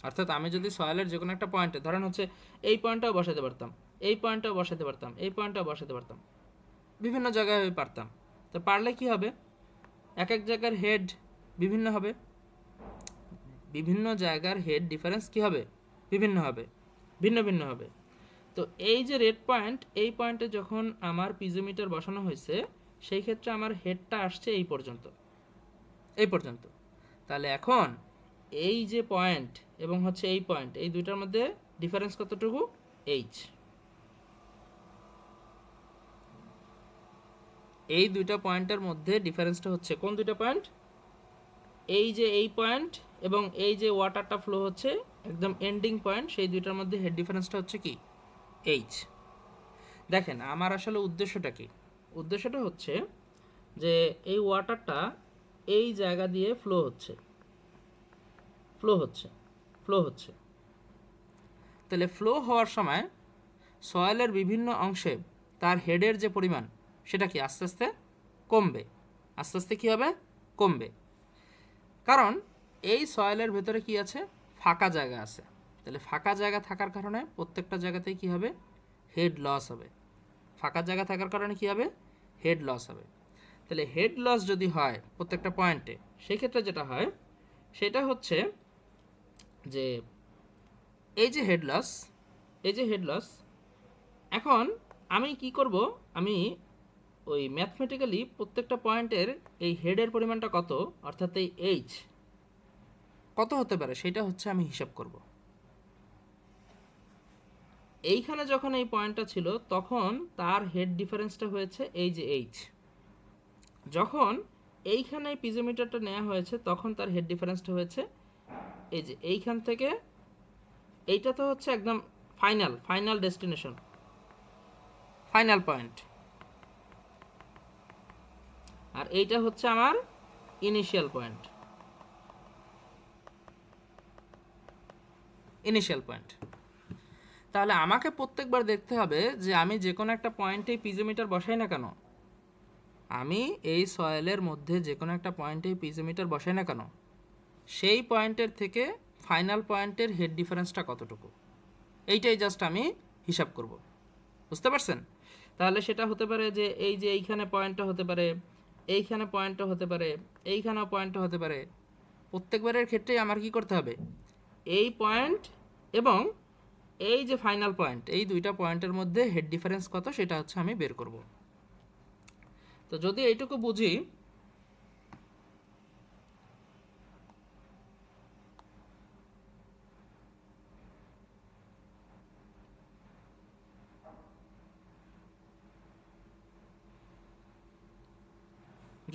অর্থাৎ আমি যদি সয়েলের যে কোনো একটা পয়েন্টে, ধরেন হচ্ছে এই পয়েন্টটাও বসাতে পারতাম, এই পয়েন্টটাও বসাতে পারতাম, এই পয়েন্টটাও বসাতে পারতাম, বিভিন্ন জায়গায় আমি পারতাম। তো পারলে কি হবে, এক এক জায়গার হেড বিভিন্ন হবে, বিভিন্ন জায়গার হেড ডিফারেন্স কি হবে, বিভিন্ন হবে, ভিন্ন ভিন্ন হবে। তো এই যে রেড পয়েন্ট, এই পয়েন্টে যখন আমার পিজোমিটার বসানো হয়েছে সেই ক্ষেত্রে আমার হেডটা আসছে এই পর্যন্ত, এই পর্যন্ত। তাহলে এখন এই যে পয়েন্ট এবং হচ্ছে এই পয়েন্ট, এই দুইটার মধ্যে ডিফারেন্স কতটুকু, এইচ। এই দুইটা পয়েন্টের মধ্যে ডিফারেন্সটা হচ্ছে কোন দুইটা পয়েন্ট, এই যে এই পয়েন্ট এবং এই যে ওয়াটারটা ফ্লো হচ্ছে একদম এন্ডিং পয়েন্ট, সেই দুইটার মধ্যে হেড ডিফারেন্সটা হচ্ছে কি, এইচ। দেখেন আমার আসলে উদ্দেশ্যটা কি, উদ্দেশ্যটা হচ্ছে যে এই ওয়াটারটা এই জায়গা দিয়ে ফ্লো হচ্ছে, তাহলে ফ্লো হওয়ার সময় সয়েলের বিভিন্ন অংশে তার হেডের যে পরিমাণ সেটা কি আস্তে আস্তে কমবে, আস্তে আস্তে কী হবে, কমবে। কারণ এই সয়েলের ভেতরে কি আছে, ফাঁকা জায়গা আছে। তাহলে ফাঁকা জায়গা থাকার কারণে প্রত্যেকটা জায়গাতেই কি হবে, হেড লস হবে। ফাঁকা জায়গা থাকার কারণে কি হবে, হেড লস হবে। তাহলে হেড লস যদি হয় প্রত্যেকটা পয়েন্টে, সেই ক্ষেত্রে যেটা হয় সেটা হচ্ছে যে এই যে হেড লস, এখন আমি কি করব, আমি ওই ম্যাথমেটিক্যালি প্রত্যেকটা পয়েন্টের এই হেডের পরিমাণটা কত, অর্থাৎ এই এইচ কত হতে পারে সেটা হচ্ছে আমি হিসাব করব। এইখানে যখন এই পয়েন্টটা ছিল তখন তার হেড ডিফারেন্সটা হয়েছে এই যে এইচ। যখন এইখানে পিজোমিটারটা নেওয়া হয়েছে তখন তার হেড ডিফারেন্সটা হয়েছে এই যে এইখান থেকে, এইটা তো হচ্ছে একদম final final destination, final point, আর এইটা হচ্ছে আমার ইনিশিয়াল পয়েন্ট। Initial point. তাহলে আমাকে প্রত্যেকবার দেখতে হবে যে আমি যে কোনো একটা পয়েন্টেই পিজোমিটার বসাই না কেন, আমি এই সয়েলের মধ্যে যে কোনো একটা পয়েন্টেই পিজোমিটার বসাই না কেন, সেই পয়েন্টের থেকে ফাইনাল পয়েন্টের হেড ডিফারেন্সটা কতটুকু, এইটাই জাস্ট আমি হিসাব করব। বুঝতে পারছেন? তাহলে সেটা হতে পারে যে এই যে এইখানে পয়েন্টটা হতে পারে, এইখানে পয়েন্টটা হতে পারে, এইখানেও পয়েন্টটা হতে পারে। প্রত্যেকবারের ক্ষেত্রেই আমার কি করতে হবে, এই পয়েন্ট এবং এই যে ফাইনাল পয়েন্ট, এই দুইটা পয়েন্টের মধ্যে হেড ডিফারেন্স কত সেটা হচ্ছে আমি বের করব। তো যদি এইটুকু বুঝি,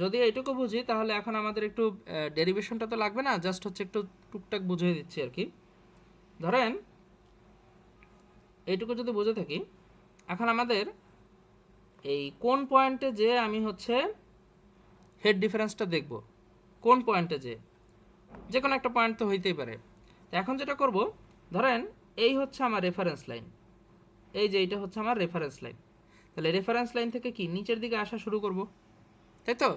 যদি এইটুকু বুঝি তাহলে এখন আমাদের একটু ডেরিভেশনটা তো লাগবে না, জাস্ট হচ্ছে একটু টুকটাক বুঝিয়ে দিচ্ছি আর কি। ধরেন এইটুকু যদি বুঝে থাকি, এখন আমাদের এই কোন পয়েন্টে যে আমি হচ্ছে হেড ডিফারেন্সটা দেখব, কোন পয়েন্টে যে কোনো একটা পয়েন্ট তো হইতেই পারে। তো এখন যেটা করব, ধরেন এই হচ্ছে আমার রেফারেন্স লাইন, এই যে এইটা হচ্ছে আমার রেফারেন্স লাইন। তাহলে রেফারেন্স লাইন থেকে কি নিচের দিকে আসা শুরু করব, তাই তো?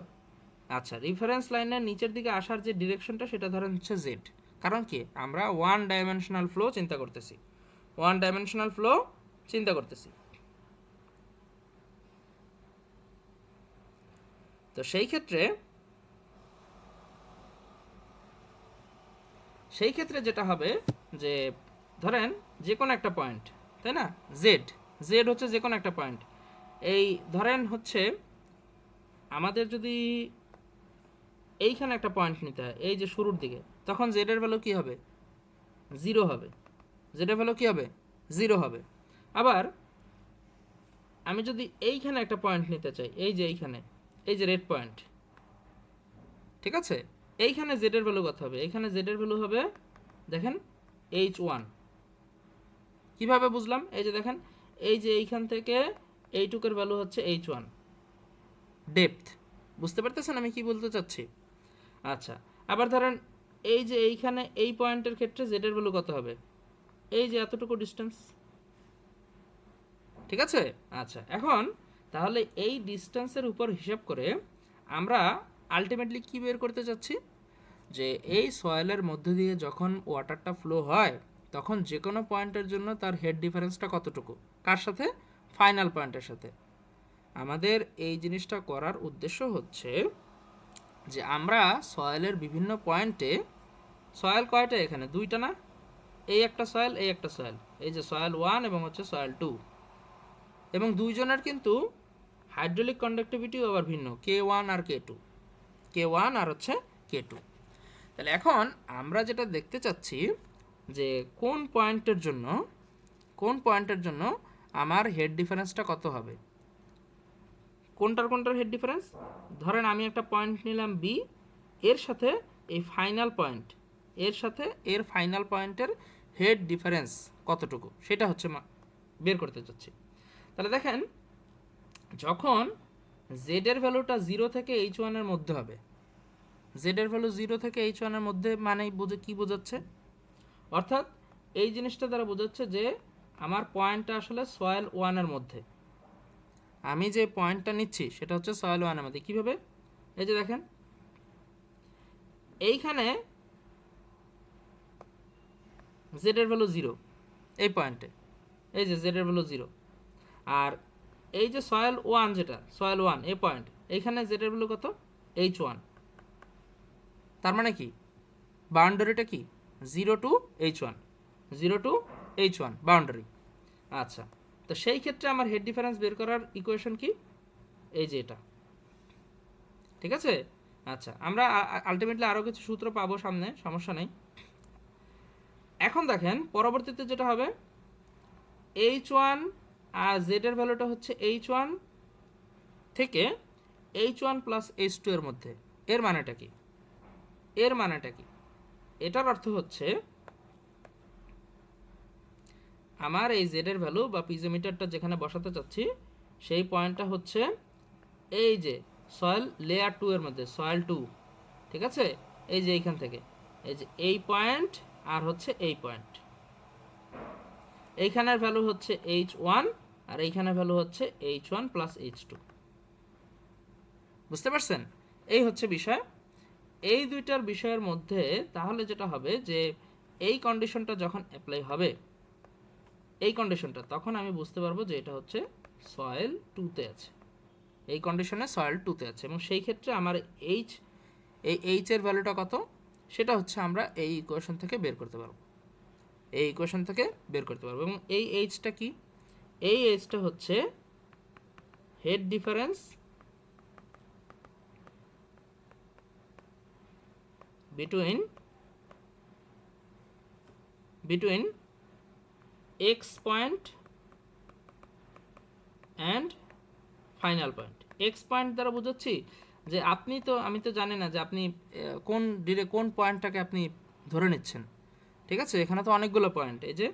আচ্ছা, রেফারেন্স লাইনের নিচের দিকে আসার যে ডিরেকশনটা সেটা ধরেন হচ্ছে জেড। কারণ কি, আমরা ওয়ান ডাইমেনশনাল ফ্লো চিন্তা করতেছি, ওয়ান ডাইমেনশনাল ফ্লো চিন্তা করতেছি। তো সেই ক্ষেত্রে যেটা হবে যে ধরেন যে কোনো একটা পয়েন্ট, তাই না, জেড, জেড হচ্ছে যে কোনো একটা পয়েন্ট। এই ধরেন হচ্ছে আমাদের যদি এইখানে একটা পয়েন্ট নিতে হয়, এই যে শুরুর দিকে, তখন জেড এর ভ্যালু কী হবে, জিরো হবে। জেড এর ভ্যালু কী হবে, জিরো হবে। আবার আমি যদি এইখানে একটা পয়েন্ট নিতে চাই, এই যে এইখানে, এই যে রেড পয়েন্ট, ঠিক আছে, এইখানে জেড এর ভ্যালু কত হবে, এইখানে জেড এর ভ্যালু হবে দেখেন H1। কিভাবে বুঝলাম, এই যে দেখেন, এই যে এইখান থেকে এইটুকের ভ্যালু হচ্ছে H1 ডেপথ। বুঝতে পারতেছেন আমি কি বলতে চাচ্ছি? আচ্ছা, আবার ধরেন এই যে এইখানে এই পয়েন্টের ক্ষেত্রে জেড এর ভ্যালু কত হবে, এই যে এতটুকু ডিস্টেন্স, ঠিক আছে। আচ্ছা, এখন তাহলে এই ডিস্টেন্সের উপর হিসাব করে আমরা আলটিমেটলি কি বের করতে চাচ্ছি, যে এই সয়েলের মধ্য দিয়ে যখন ওয়াটারটা ফ্লো হয় তখন যে কোনো পয়েন্টের জন্য তার হেড ডিফারেন্সটা কতটুকু, কার সাথে, ফাইনাল পয়েন্টের সাথে। আমাদের এই জিনিসটা করার উদ্দেশ্য হচ্ছে যে আমরা সয়েলের বিভিন্ন পয়েন্টে, সয়েল কয়টা এখানে, দুইটা না, এই একটা সয়েল, এই একটা সয়েল, এই যে সয়েল 1 এবং হচ্ছে সয়েল 2, এবং দুইজনের কিন্তু হাইড্রোলিক কন্ডাক্টিভিটিও আবার ভিন্ন, K1 আর K2, K1 আর হচ্ছে K2। তাহলে এখন আমরা যেটা দেখতে চাচ্ছি যে কোন পয়েন্টের জন্য আমার হেড ডিফারেন্সটা কত হবে, কোনটার হেড ডিফারেন্স। ধরেন আমি একটা পয়েন্ট নিলাম বি, এর সাথে এই ফাইনাল পয়েন্ট, এর সাথে এর ফাইনাল পয়েন্টের হেড ডিফারেন্স কতটুকু সেটা হচ্ছে বের করতে চাচ্ছি। তাহলে দেখেন, যখন জেড এর ভ্যালুটা 0 থেকে H1 এর মধ্যে হবে, জেড এর ভ্যালু 0 থেকে H1 এর মধ্যে মানে কি বোঝাচ্ছে, অর্থাৎ এই জিনিসটা দ্বারা বোঝাচ্ছে যে আমার পয়েন্টটা আসলে সয়েল 1 এর মধ্যে, আমি যে পয়েন্টটা নিচ্ছি সেটা হচ্ছে সয়েল 1 এর মধ্যে। কীভাবে, এই যে দেখেন এইখানে জেড এর ভ্যালু 0, এই পয়েন্টে এই যে জেড এর ভ্যালু 0, আর এই যে সয়েল 1, যেটা সয়েল 1 এই পয়েন্ট, এইখানে জেড এর ভ্যালু কত, H1। তার মানে কি, বাউন্ডারিটা কি, 0 two H1, 0 two H1 boundary. আচ্ছা, তো সেই ক্ষেত্রে আমার হেড ডিফারেন্স বের করার ইকুয়েশন কি, এই যে এটা, ঠিক আছে। আচ্ছা, আমরা আলটিমেটলি আরও কিছু সূত্র পাবো সামনে, সমস্যা নেই। এখন দেখেন পরবর্তীতে যেটা হবে, এইচ ওয়ান আর জেড এর ভ্যালুটা হচ্ছে এইচ ওয়ান থেকে H one plus H two এর মধ্যে। এর মানেটা কি? এর মানেটা কি? এটার অর্থ হচ্ছে আমার এই জেড এর ভ্যালু বা পিজোমিটারটা যেখানে বসাতে চাচ্ছি সেই পয়েন্টটা হচ্ছে এই যে সয়েল লেয়ার টু এর মধ্যে, সয়েল টু, ঠিক আছে। এই যে এইখান থেকে এই যে এই পয়েন্ট আর হচ্ছে এই পয়েন্ট, এইখানের ভ্যালু হচ্ছে এইচ ওয়ান আর এইখানের ভ্যালু হচ্ছে H one plus H two. বুঝতে পারছেন? এই হচ্ছে বিষয়। এই দুইটার বিষয়ের মধ্যে তাহলে যেটা হবে যে এই কন্ডিশনটা যখন অ্যাপ্লাই হবে, এই কন্ডিশনটা, তখন আমি বুঝতে পারবো যে এটা হচ্ছে সয়েল টুতে আছে, এই কন্ডিশনে সয়েল টুতে আছে। এবং সেই ক্ষেত্রে আমার এইচ, এই এইচ এর ভ্যালুটা কত সেটা হচ্ছে আমরা এই ইকুয়েশন থেকে বের করতে পারবো, এই ইকুয়েশন থেকে বের করতে পারবো। এবং এই এইচটা কি? এই এইচটা হচ্ছে head difference between x point and final point. X point দ্বারা বোঝাচ্ছি যে আমি তো জানি না যে আপনি কোন পয়েন্টটাকে আপনি ধরে নিচ্ছেন, ঠিক আছে। এখানে তো অনেকগুলো পয়েন্ট, এই যে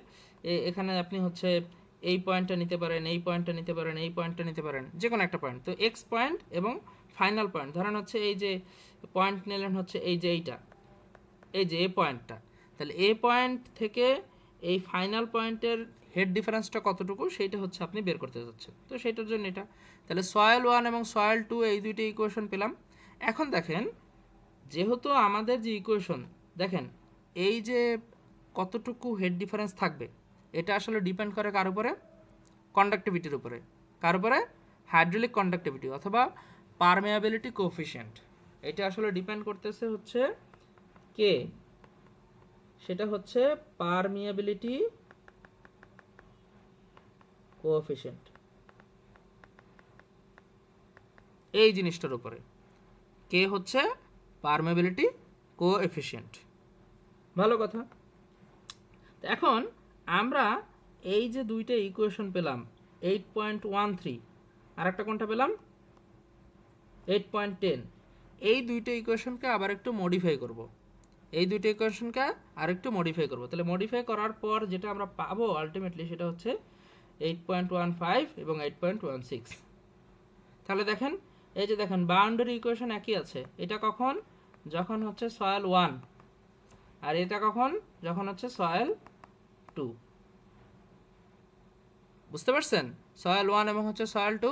এখানে আপনি হচ্ছে এই পয়েন্টটা নিতে পারেন, এই পয়েন্টটা নিতে পারেন, এই পয়েন্টটা নিতে পারেন, যে কোনো একটা পয়েন্ট। তো এক্স পয়েন্ট এবং ফাইনাল পয়েন্ট ধরেন হচ্ছে এই যে পয়েন্ট নিলেন হচ্ছে এই যে এইটা, এই যে এ পয়েন্টটা, তাহলে এ পয়েন্ট থেকে এই ফাইনাল পয়েন্টের হেড ডিফারেন্সটা কতটুকু সেইটা হচ্ছে আপনি বের করতে যাচ্ছেন। তো সেইটার জন্য এটা, তাহলে সয়েল ওয়ান এবং সয়েল টু এই দুইটা ইকুয়েশন পেলাম। এখন দেখেন যেহেতু আমাদের যে ইকুয়েশন, দেখেন এই যে কতটুকু হেড ডিফারেন্স থাকবে এটা আসলে ডিপেন্ড করে কার উপরে? কন্ডাক্টিভিটির উপরে। কার উপরে? হাইড্রোলিক কন্ডাক্টিভিটি অথবা পারমেয়াবিলিটি কোএফিসিয়েন্ট। এটা আসলে ডিপেন্ড করতেছে হচ্ছে কে? সেটা হচ্ছে পারমিয়াবিলিটি কোএফিসিয়েন্ট, এই জিনিসটার উপরে। কে হচ্ছে পারমিয়াবিলিটি কোএফিসিয়েন্ট। ভালো কথা। এখন আমরা এই যে দুইটা ইকুয়েশন পেলাম, 8.13 আর একটা কোনটা পেলাম 8.10, এই দুইটা ইকুয়েশনকে আবার একটু মডিফাই করব, এই দুইটা ইকুয়েশনকে আর একটু মডিফাই করব। তাহলে মডিফাই করার পর যেটা আমরা পাবো আলটিমেটলি সেটা হচ্ছে 8.15 এবং 8.16। তাহলে দেখেন এই যে দেখেন বাউন্ডারি ইকুয়েশন একই আছে। এটা কখন? যখন হচ্ছে সয়েল ওয়ান, আর এটা কখন? যখন হচ্ছে সয়েল টু। বুঝতে পারছেন? সয়েল ওয়ান এবং হচ্ছে সয়েল টু।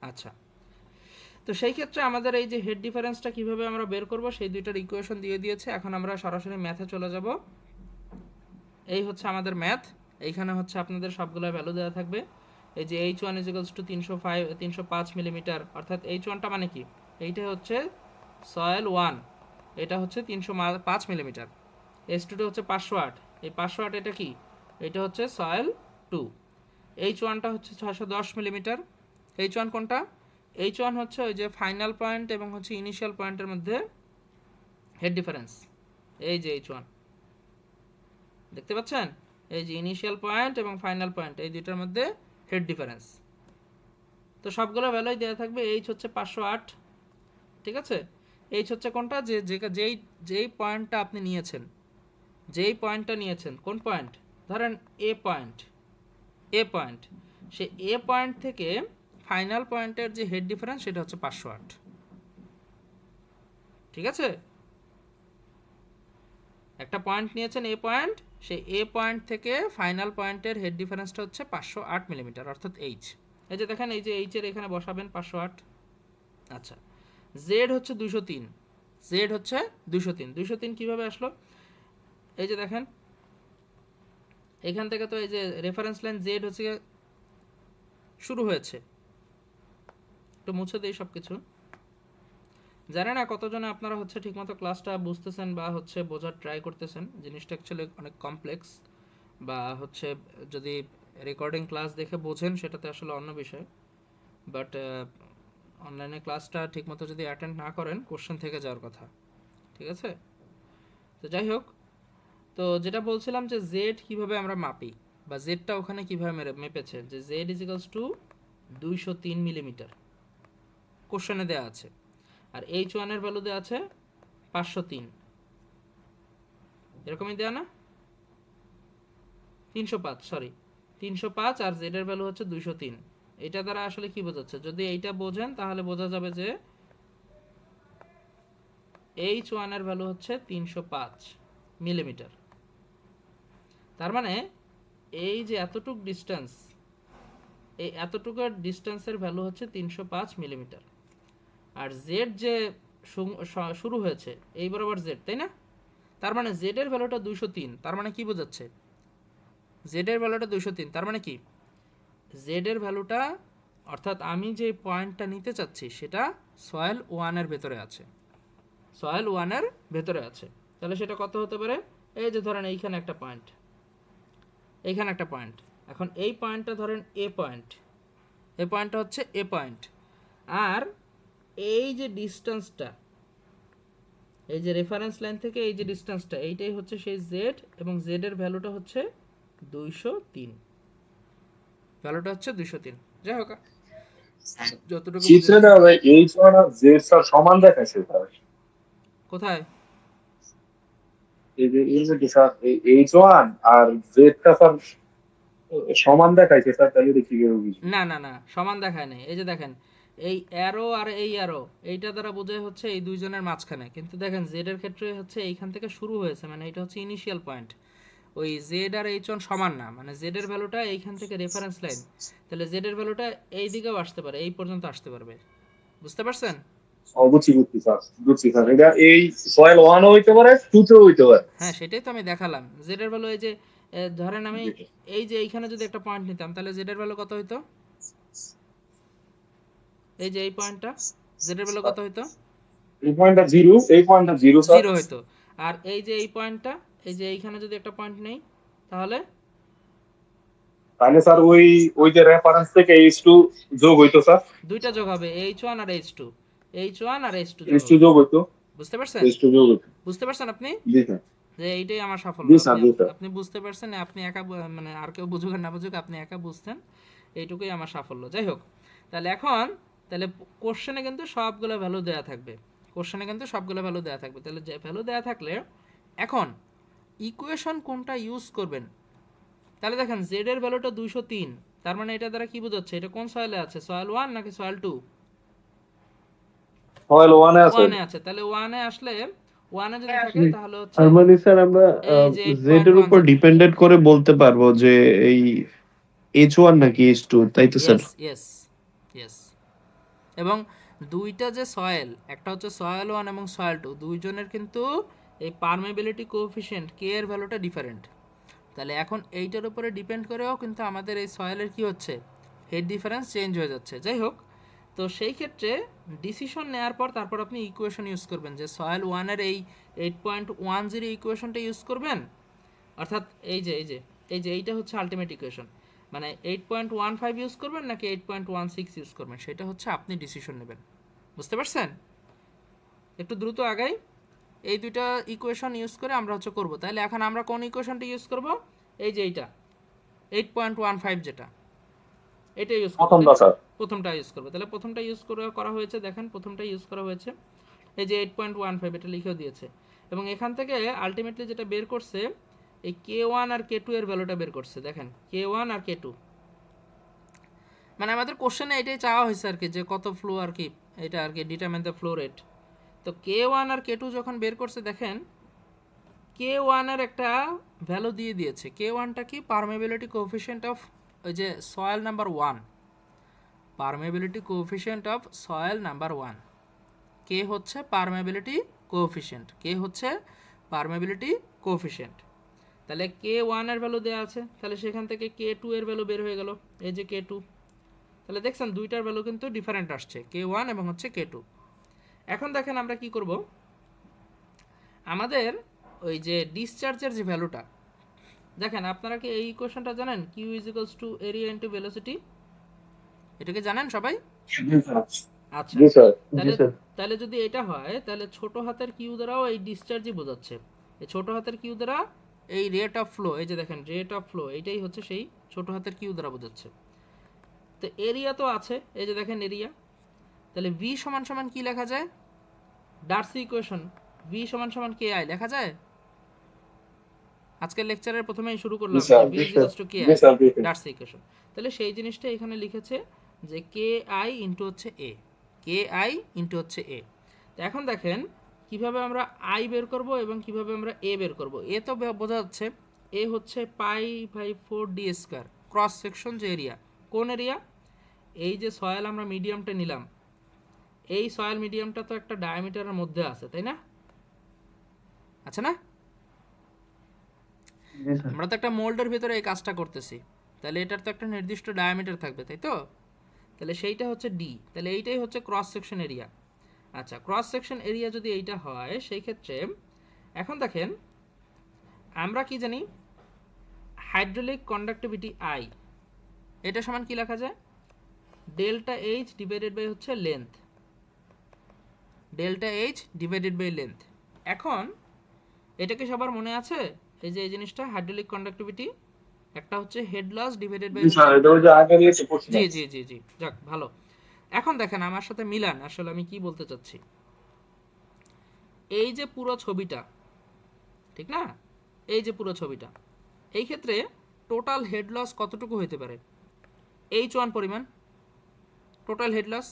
আচ্ছা, তো সেই ক্ষেত্রে আমাদের এই যে হেড ডিফারেন্সটা কিভাবে আমরা বের করব সেই দুইটার ইকুয়েশন দিয়ে দিয়েছে। এখন আমরা সরাসরি ম্যাথে চলে যাব। এই হচ্ছে আমাদের ম্যাথ। এইখানে হচ্ছে আপনাদের সবগুলো ভ্যালু দেওয়া থাকবে। এই যে H one equals to 305 millimetre, অর্থাৎ এইচ ওয়ানটা মানে কি? এইটা হচ্ছে সয়েল ওয়ান, এটা হচ্ছে 305 মিলিমিটার। এইচ টুটা হচ্ছে 508, এই 508 এটা কি? এটা হচ্ছে সয়েল টু। এইচ ওয়ানটা হচ্ছে 610 মিলিমিটার। এইচ ওয়ান কোনটা? এইচ ওয়ান হচ্ছে ওই যে ফাইনাল পয়েন্ট এবং হচ্ছে ইনিশিয়াল পয়েন্টের মধ্যে হেড ডিফারেন্স। এই যে এইচ ওয়ান দেখতে পাচ্ছেন, এই যে ইনিশিয়াল পয়েন্ট এবং ফাইনাল পয়েন্ট এই দুইটার মধ্যে হেড ডিফারেন্স। তো সবগুলো ভ্যালুই দেওয়া থাকবে। এইচ হচ্ছে 508, ঠিক আছে। এইচ হচ্ছে কোনটা? যেই পয়েন্টটা আপনি নিয়েছেন, যেই পয়েন্টটা নিয়েছেন, কোন পয়েন্ট? ধরেন এ পয়েন্ট, এ পয়েন্ট, সে এ পয়েন্ট থেকে ফাইনাল পয়েন্টের যে হেড ডিফারেন্স সেটা হচ্ছে 508, ঠিক আছে। একটা পয়েন্ট নিয়েছেন এ পয়েন্ট, সেই এ পয়েন্ট থেকে ফাইনাল পয়েন্টের হেড ডিফারেন্সটা হচ্ছে 508 মিলিমিটার, অর্থাৎ এইচ। এই যে দেখেন এই যে এইচের এখানে বসাবেন 508। আচ্ছা, জেড হচ্ছে 203, জেড হচ্ছে 203। 203 কীভাবে আসলো? এই যে দেখেন এখান থেকে তো এই যে রেফারেন্স লাইন জেড হচ্ছে শুরু হয়েছে। একটু মুছে দিই সব কিছু। জানি না কতজনে আপনারা হচ্ছে ঠিকমতো ক্লাসটা বুঝতেছেন বা হচ্ছে বোঝার ট্রাই করতেছেন। জিনিসটা অ্যাকচুয়ালি অনেক কমপ্লেক্স, বা হচ্ছে যদি রেকর্ডিং ক্লাস দেখে বোঝেন সেটাতে আসলে অন্য বিষয়। বাট অনলাইনে ক্লাসটা ঠিকমতো যদি অ্যাটেন্ড না করেন কোশ্চেন থেকে যাওয়ার কথা, ঠিক আছে? তো যাই হোক, তো যেটা বলছিলাম যে জেড কিভাবে আমরা মাপি বা জেডটা ওখানে কিভাবে মেপেছে, যে Z is equals two 203 millimetre কোশ্চেনে দেওয়া আছে, আর এইচ ওয়ানের ভ্যালু দেওয়া আছে 503, এরকমই দেওয়া না? 305, সরি 305, আর জেড এর ভ্যালু হচ্ছে 203। এটা দ্বারা আসলে কি বোঝাচ্ছে? যদি এইটা বোঝেন তাহলে বোঝা যাবে যে এইচ ওয়ানের ভ্যালু হচ্ছে 305 মিলিমিটার। তার মানে এই যে এতটুক ডিস্টেন্স, এই এতটুকু ডিস্টেন্সের ভ্যালু হচ্ছে 305 মিলিমিটার। আর জেড যে শুরু হয়েছে এই বরাবর জেড, তাই না? তার মানে জেড এর ভ্যালুটা 203, তার মানে কি বোঝাচ্ছে? জেড এর ভ্যালুটা 203, তার মানে কি জেড এর ভ্যালুটা, অর্থাৎ আমি যে পয়েন্টটা নিতে চাচ্ছি সেটা সয়েল ওয়ানের ভেতরে আছে, সয়েল ওয়ানের ভেতরে আছে। তাহলে সেটা কত হতে পারে? এই যে ধরেন এইখানে একটা পয়েন্ট, এইখানে একটা পয়েন্ট, এখন এই পয়েন্টটা ধরেন এ পয়েন্ট, এই পয়েন্টটা হচ্ছে এ পয়েন্ট, আর এই যে ডিস্টেন্সটা, এই যে রেফারেন্স লাইন থেকে এই যে ডিস্টেন্সটা, এইটাই হচ্ছে সেই জেড, এবং জেড এর ভ্যালুটা হচ্ছে 203, ভ্যালুটা হচ্ছে 203। যাই হোক, যতটুকু চিত্রে বুঝেছি। না ভাই H1 আর Z সমান দেখাচ্ছে স্যার। কোথায়? এই যে কি স্যার H1 আর Z স্যার সমান দেখাইছে স্যার, তাহলে দেখি কি হবে। না না না, সমান দেখায় নাই। এই যে দেখেন, এই অ্যারো আর এই অ্যারো, এইটা দ্বারা বোঝায় হচ্ছে এই দুইজনের মাঝখানে, কিন্তু দেখেন জেড এর ক্ষেত্রে হচ্ছে এইখান থেকে শুরু হয়েছে, মানে এটা হচ্ছে ইনিশিয়াল পয়েন্ট। ওই জেড আর এইচ ওয়ান সমান না, মানে জেড এর ভ্যালুটা এইখান থেকে রেফারেন্স লাইন, তাহলে জেড এর ভ্যালুটা এই দিকেও আসতে পারে, এই পর্যন্ত আসতে পারবে। বুঝতে পারছেন? বুঝছি স্যার, বুঝছি স্যার। এটা এই সয়েল 1 হইতে পারে, 2 তে হইতে পারে। হ্যাঁ, সেটাই তো আমি দেখালাম। জেড এর ভ্যালু এই যে ধরেন আমি এই যে এইখানে যদি একটা পয়েন্ট নিতাম, তাহলে জেড এর ভ্যালু কত হইতো? এই যে এই পয়েন্টটা, জেড এর ভ্যালু কত হইতো? এই পয়েন্টটা 0, এই পয়েন্টটা 0 স্যার। 0 হইতো। আর এই যে এই পয়েন্টটা, এই যে এইখানে যদি একটা পয়েন্ট নেই, তাহলে তাহলে স্যার ওই ওই যে রেফারেন্স থেকে H2 যোগ হইতো স্যার। দুইটা যোগ হবে, এইচ ওয়ান আর এইচ টু, এইচ ওয়ান আর এইচ টু যোগ H2 হবে। যোগ হইতো, বুঝতে পারছেন? H2 যোগ হইতো। বুঝতে পারছেন আপনি? জি স্যার, যে এইটাই আমার সাফল্য। জি স্যার, আপনি জি স্যার। আপনি বুঝতে পারছেন, আপনি একা মানে আর কেউ বুঝুক আর না বুঝুক, আপনি একা বুঝতেন, এইটুকুই আমার সাফল্য। যাই হোক, তাহলে এখন, তাহলে কোশ্চেনে কিন্তু সবগুলো ভ্যালু দেওয়া থাকবে, কোশ্চেনে কিন্তু সবগুলো ভ্যালু দেওয়া থাকবে। তাহলে যে ভ্যালু দেওয়া থাকলে এখন ইকুয়েশন কোনটা ইউজ করবেন? তাহলে দেখেন জেড এর ভ্যালুটা 203, তার মানে এটা দ্বারা কি বোঝাচ্ছে? এটা কোন সয়েলে আছে? সয়েল 1 নাকি সয়েল 2? সয়েল 1 এ আছে। 1 এ আছে। তাহলে 1 এ আসলে, 1 এ যদি থাকে তাহলে হচ্ছে তার মানে স্যার আমরা এই যে জেড এর উপর 8.10। ডিপেন্ডেন্ট করে বলতে পারবো যে এই H1 নাকি H2, তাই তো স্যার? Yes yes yes. এবং দুইটা যে সয়েল, একটা হচ্ছে সয়েল 1 এবং সয়েল 2, দুইজনের কিন্তু এই পারমেবিলিটি কোএফিসিয়েন্ট কে এর ভ্যালুটা ডিফারেন্ট। তাহলে এখন এইটার উপরে ডিপেন্ড করেও কিন্তু আমাদের এই সয়েলের কি হচ্ছে? হেড ডিফারেন্স চেঞ্জ হয়ে যাচ্ছে। যাই হোক, তো সেই ক্ষেত্রে ডিসিশন নেওয়ার পর তারপর আপনি ইকুয়েশন ইউজ করবেন, যে সয়েল 1-এর এই 8.10 ইকুয়েশনটা ইউজ করবেন, অর্থাৎ এই যে এইটা হচ্ছে আলটিমেট ইকুয়েশন, মানে 8.15 ইউজ করবেন নাকি 8.16 ইউজ করবেন, সেটা হচ্ছে আপনি ডিসিশন নেবেন। বুঝতে পারছেন? একটু দ্রুত আগাই। এই দুইটা ইকুয়েশন ইউজ করে আমরা হচ্ছে করব। তাহলে এখন আমরা কোন ইকুয়েশনটা ইউজ করব? এই যে এইটা 8.15 যেটা, এটা ইউজ করবো, তাই প্রথমটা না? স্যার। প্রথমটা ইউজ করবো। তাহলে প্রথমটা ইউজ করা হয়েছে, দেখেন প্রথমটা ইউজ করা হয়েছে, এই যে 8.15 এটা লিখেও দিয়েছে। এবং এখান থেকে আলটিমেটলি যেটা বের করছে, এই K1 আর K2 এর ভ্যালুটা বের করছে। দেখেন K1 আর K2, মানে আমাদের কোশ্চেনে এটাই চাওয়া হয়েছে আর কি, যে কত ফ্লো আর কি, এটা আর কি ডিটারমাইন দ্য ফ্লো রেট। তো K1 আর K2 যখন বের করছে, দেখেন K1 এর একটা ভ্যালু দিয়ে দিয়েছে। K1টা কি? পারমেবিলিটি কোএফিসিয়েন্ট অফ ওই যে soil number 1, permeability coefficient of soil number 1। কে হচ্ছে পারমেবিলিটি কোএফিসিয়েন্ট, কে হচ্ছে পারমেবিলিটি কোএফিসিয়েন্ট। তাহলে K1 এর ভ্যালু দেওয়া আছে, তাহলে সেখান থেকে K2 এর ভ্যালু বের হয়ে গেল, এই যে K2। তাহলে দেখছেন দুইটার ভ্যালু কিন্তু ডিফারেন্ট আসছে, K1 এবং হচ্ছে K2। এখন দেখেন আমরা কি করব, আমাদের ওই যে ডিসচার্জের যে ভ্যালুটা, দেখেন আপনারা কি এই ইকুয়েশনটা জানেন? Q is equals to area into velocity, এটাকে জানেন সবাই? জি স্যার। আচ্ছা, জি স্যার। তাহলে স্যার। তাহলে যদি এটা হয় তাহলে ছোট হাতের কিউ দ্বারাও এই ডিসচার্জই বোঝাচ্ছে। এই ছোট হাতের কিউ দ্বারা এই রেট অফ ফ্লো, এই যে দেখেন রেট অফ ফ্লো, এইটাই হচ্ছে সেই ছোট হাতের কিউ দ্বারা বোঝাচ্ছে। তো এরিয়া তো আছে, এই যে দেখেন এরিয়া। তাহলে ভি সমান সমান কি লেখা যায়? ডার্সি ইকুয়েশন, ভি সমান সমান কে আই লেখা যায়। আজকের লেকচারের প্রথমেই শুরু জি করলাম যে sir. V G is sir. Equals to K G I, sir, G sir. Darcy equation. তাহলে সেই জিনিসটা এখানে লিখেছে যে কে আই ইন্টু হচ্ছে এ, কে আই ইন্টু হচ্ছে এ। তো এখন দেখেন কিভাবে আমরা আই বের করব এবং কিভাবে আমরা এ বের করব। এ তো বোঝা যাচ্ছে, এ হচ্ছে pi by 4 D square, cross section যে এরিয়া, কোন এরিয়া? এই যে সয়েল আমরা মিডিয়ামটা নিলাম, এই সয়েল মিডিয়ামটা তো একটা ডায়ামিটারের মধ্যে আছে, তাই না? আছে না? জি স্যার। আমরা তো একটা মোল্ডের ভিতরে এই কাজটা করতেছি, তাহলে এটার তো একটা নির্দিষ্ট ডায়ামিটার থাকবে, তাই তো? তাহলে সেইটা হচ্ছে ডি, তাহলে এইটাই হচ্ছে ক্রস সেকশন এরিয়া। আচ্ছা, ক্রস সেকশন এরিয়া যদি এইটা হয় সেই ক্ষেত্রে এখন দেখেন আমরা কি জানি, হাইড্রোলিক কন্ডাক্টিভিটি আই, এটা সমান কি লেখা যায়? ডেল্টা এইচ ডিভাইডেড বাই হচ্ছে length, delta H divided by length. এখন এটা কি সবার মনে আছে? এই যে এই জিনিসটা হাইড্রোলিক কন্ডাক্টিভিটি, একটা হচ্ছে হেড লস ডিভাইডেড বাই জি হচ্ছে, স্যার, এটা ওই যে আগে নিয়েছে জি পড়ছিলাম। জি জি জি, যাক ভালো। এখন দেখেন আমার সাথে মিলান আসলে আমি কি বলতে চাচ্ছি। এই যে পুরো ছবিটা, ঠিক না? এই যে পুরো ছবিটা, এই ক্ষেত্রে টোটাল হেড লস কতটুকু হইতে পারে? H1 পরিমাণ টোটাল হেড লস,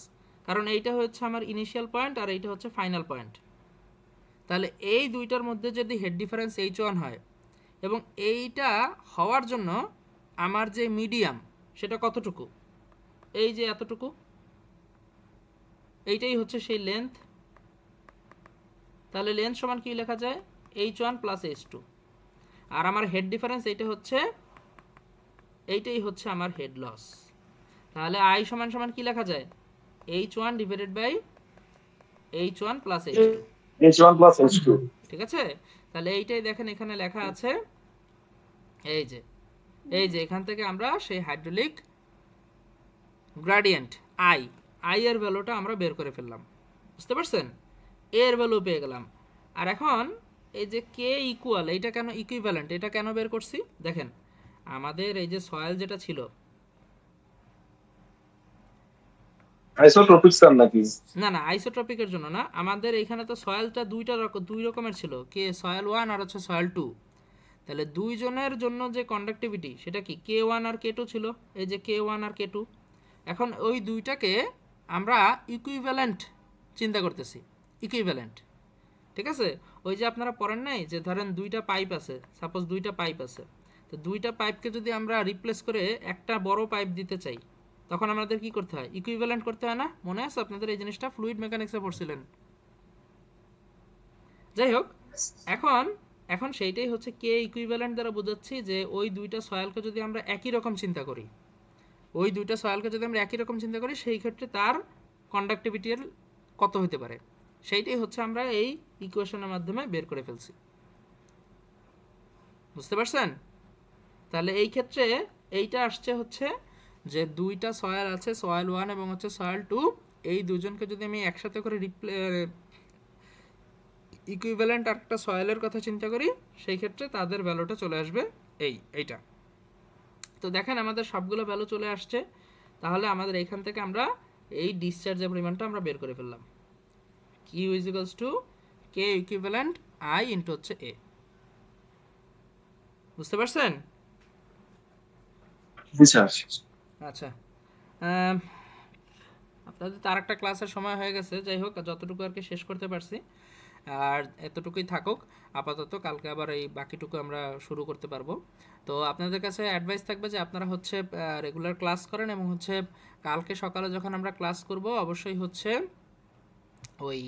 কারণ এইটা হচ্ছে আমার ইনিশিয়াল পয়েন্ট আর এইটা হচ্ছে ফাইনাল পয়েন্ট। তাহলে এই দুইটার মধ্যে যদি হেড ডিফারেন্স H1 হয় এবং এইটা হওয়ার জন্য আমার যে মিডিয়াম সেটা কতটুকু? এই যে এতটুকু, এইটাই হচ্ছে সেই লেন্থ। তাহলে লেন্থ সমান কি লেখা যায়? H1 plus H2। আর আমার হেড ডিফারেন্স এইটা হচ্ছে, এইটাই হচ্ছে আমার হেড লস। তাহলে আই সমান সমান কি লেখা যায়? H1 divided by H1 plus H2। H1 plus H2। ঠিক আছে? তাহলে এইটাই দেখেন এখানে লেখা আছে, এই যে এই যে এখান থেকে আমরা সেই হাইড্রোলিক গ্রেডিয়েন্ট আই, আই এর ভ্যালুটা আমরা বের করে ফেললাম, বুঝতে পারছেন? এর ভ্যালু পেয়ে গেলাম। আর এখন এই যে কে ইকুয়াল, এইটা কেন ইকুইভ্যালেন্ট, এটা কেন বের করছি দেখেন। আমাদের এই যে সয়েল যেটা ছিল, আইসোট্রপিক স্যার নাকি? না না আইসোট্রপিকের জন্য না, আমাদের এখানে তো সয়েলটা দুই রকমের ছিল, কে সয়েল 1 আর হচ্ছে সয়েল 2। তাহলে দুইজনের জন্য যে কন্ডাক্টিভিটি সেটা কি K1 আর K2 ছিল, এই যে K1 আর K2। এখন ওই দুইটাকে আমরা ইকুইভ্যালেন্ট চিন্তা করতেছি, ইকুইভ্যালেন্ট, ঠিক আছে? ওই যে আপনারা পড়েন নাই যে ধরেন দুইটা পাইপ আছে, সাপোজ দুইটা পাইপ আছে, তো দুইটা পাইপকে যদি আমরা রিপ্লেস করে একটা বড় পাইপ দিতে চাই, তখন আমাদের কি করতে হয়? ইকুইভ্যালেন্ট করতে হয় না? মনে আছে আপনাদের এই জিনিসটা? ফ্লুইড মেকানিক্সে পড়ছিলেন। যাই হোক, এখন এখন সেইটাই হচ্ছে কে ইকুইভ্যালেন্ট দ্বারা বোঝাচ্ছি যে ওই দুইটা সয়েলকে যদি আমরা একই রকম চিন্তা করি, ওই দুইটা সয়েলকে যদি আমরা একই রকম চিন্তা করি সেই ক্ষেত্রে তার কন্ডাক্টিভিটির কত হতে পারে, সেইটাই হচ্ছে আমরা এই ইকুয়েশনের মাধ্যমে বের করে ফেলছি, বুঝতে পারছেন? তাহলে এই ক্ষেত্রে এইটা আসছে হচ্ছে যে দুইটা সয়েল আছে, সয়েল 1 এবং হচ্ছে সয়েল 2, এই দুজনকে যদি আমি একসাথে করে ইকুইভ্যালেন্ট আর একটা সয়েলের কথা চিন্তা করি, সেই ক্ষেত্রে তাদের ভ্যালুটা চলে আসবে এইটা। তো দেখেন আমাদের সবগুলো ভ্যালু চলে আসছে। তাহলে আমাদের এইখান থেকে আমরা এই ডিসচার্জের পরিমাণটা আমরা বের করে ফেললাম, Q is equals to K equivalent I into হচ্ছে এ। বুঝতে পারছেন? জি স্যার। আচ্ছা, আপনাদের তো আরেকটা ক্লাসের সময় হয়ে গেছে, যাই হোক যতটুকু আর কি শেষ করতে পারছি, আর এতটুকুই থাকুক আপাতত। কালকে আবার এই বাকিটুকু আমরা শুরু করতে পারবো। তো আপনাদের কাছে অ্যাডভাইস থাকবে যে আপনারা হচ্ছে রেগুলার ক্লাস করেন এবং হচ্ছে কালকে সকালে যখন আমরা ক্লাস করব অবশ্যই হচ্ছে ওই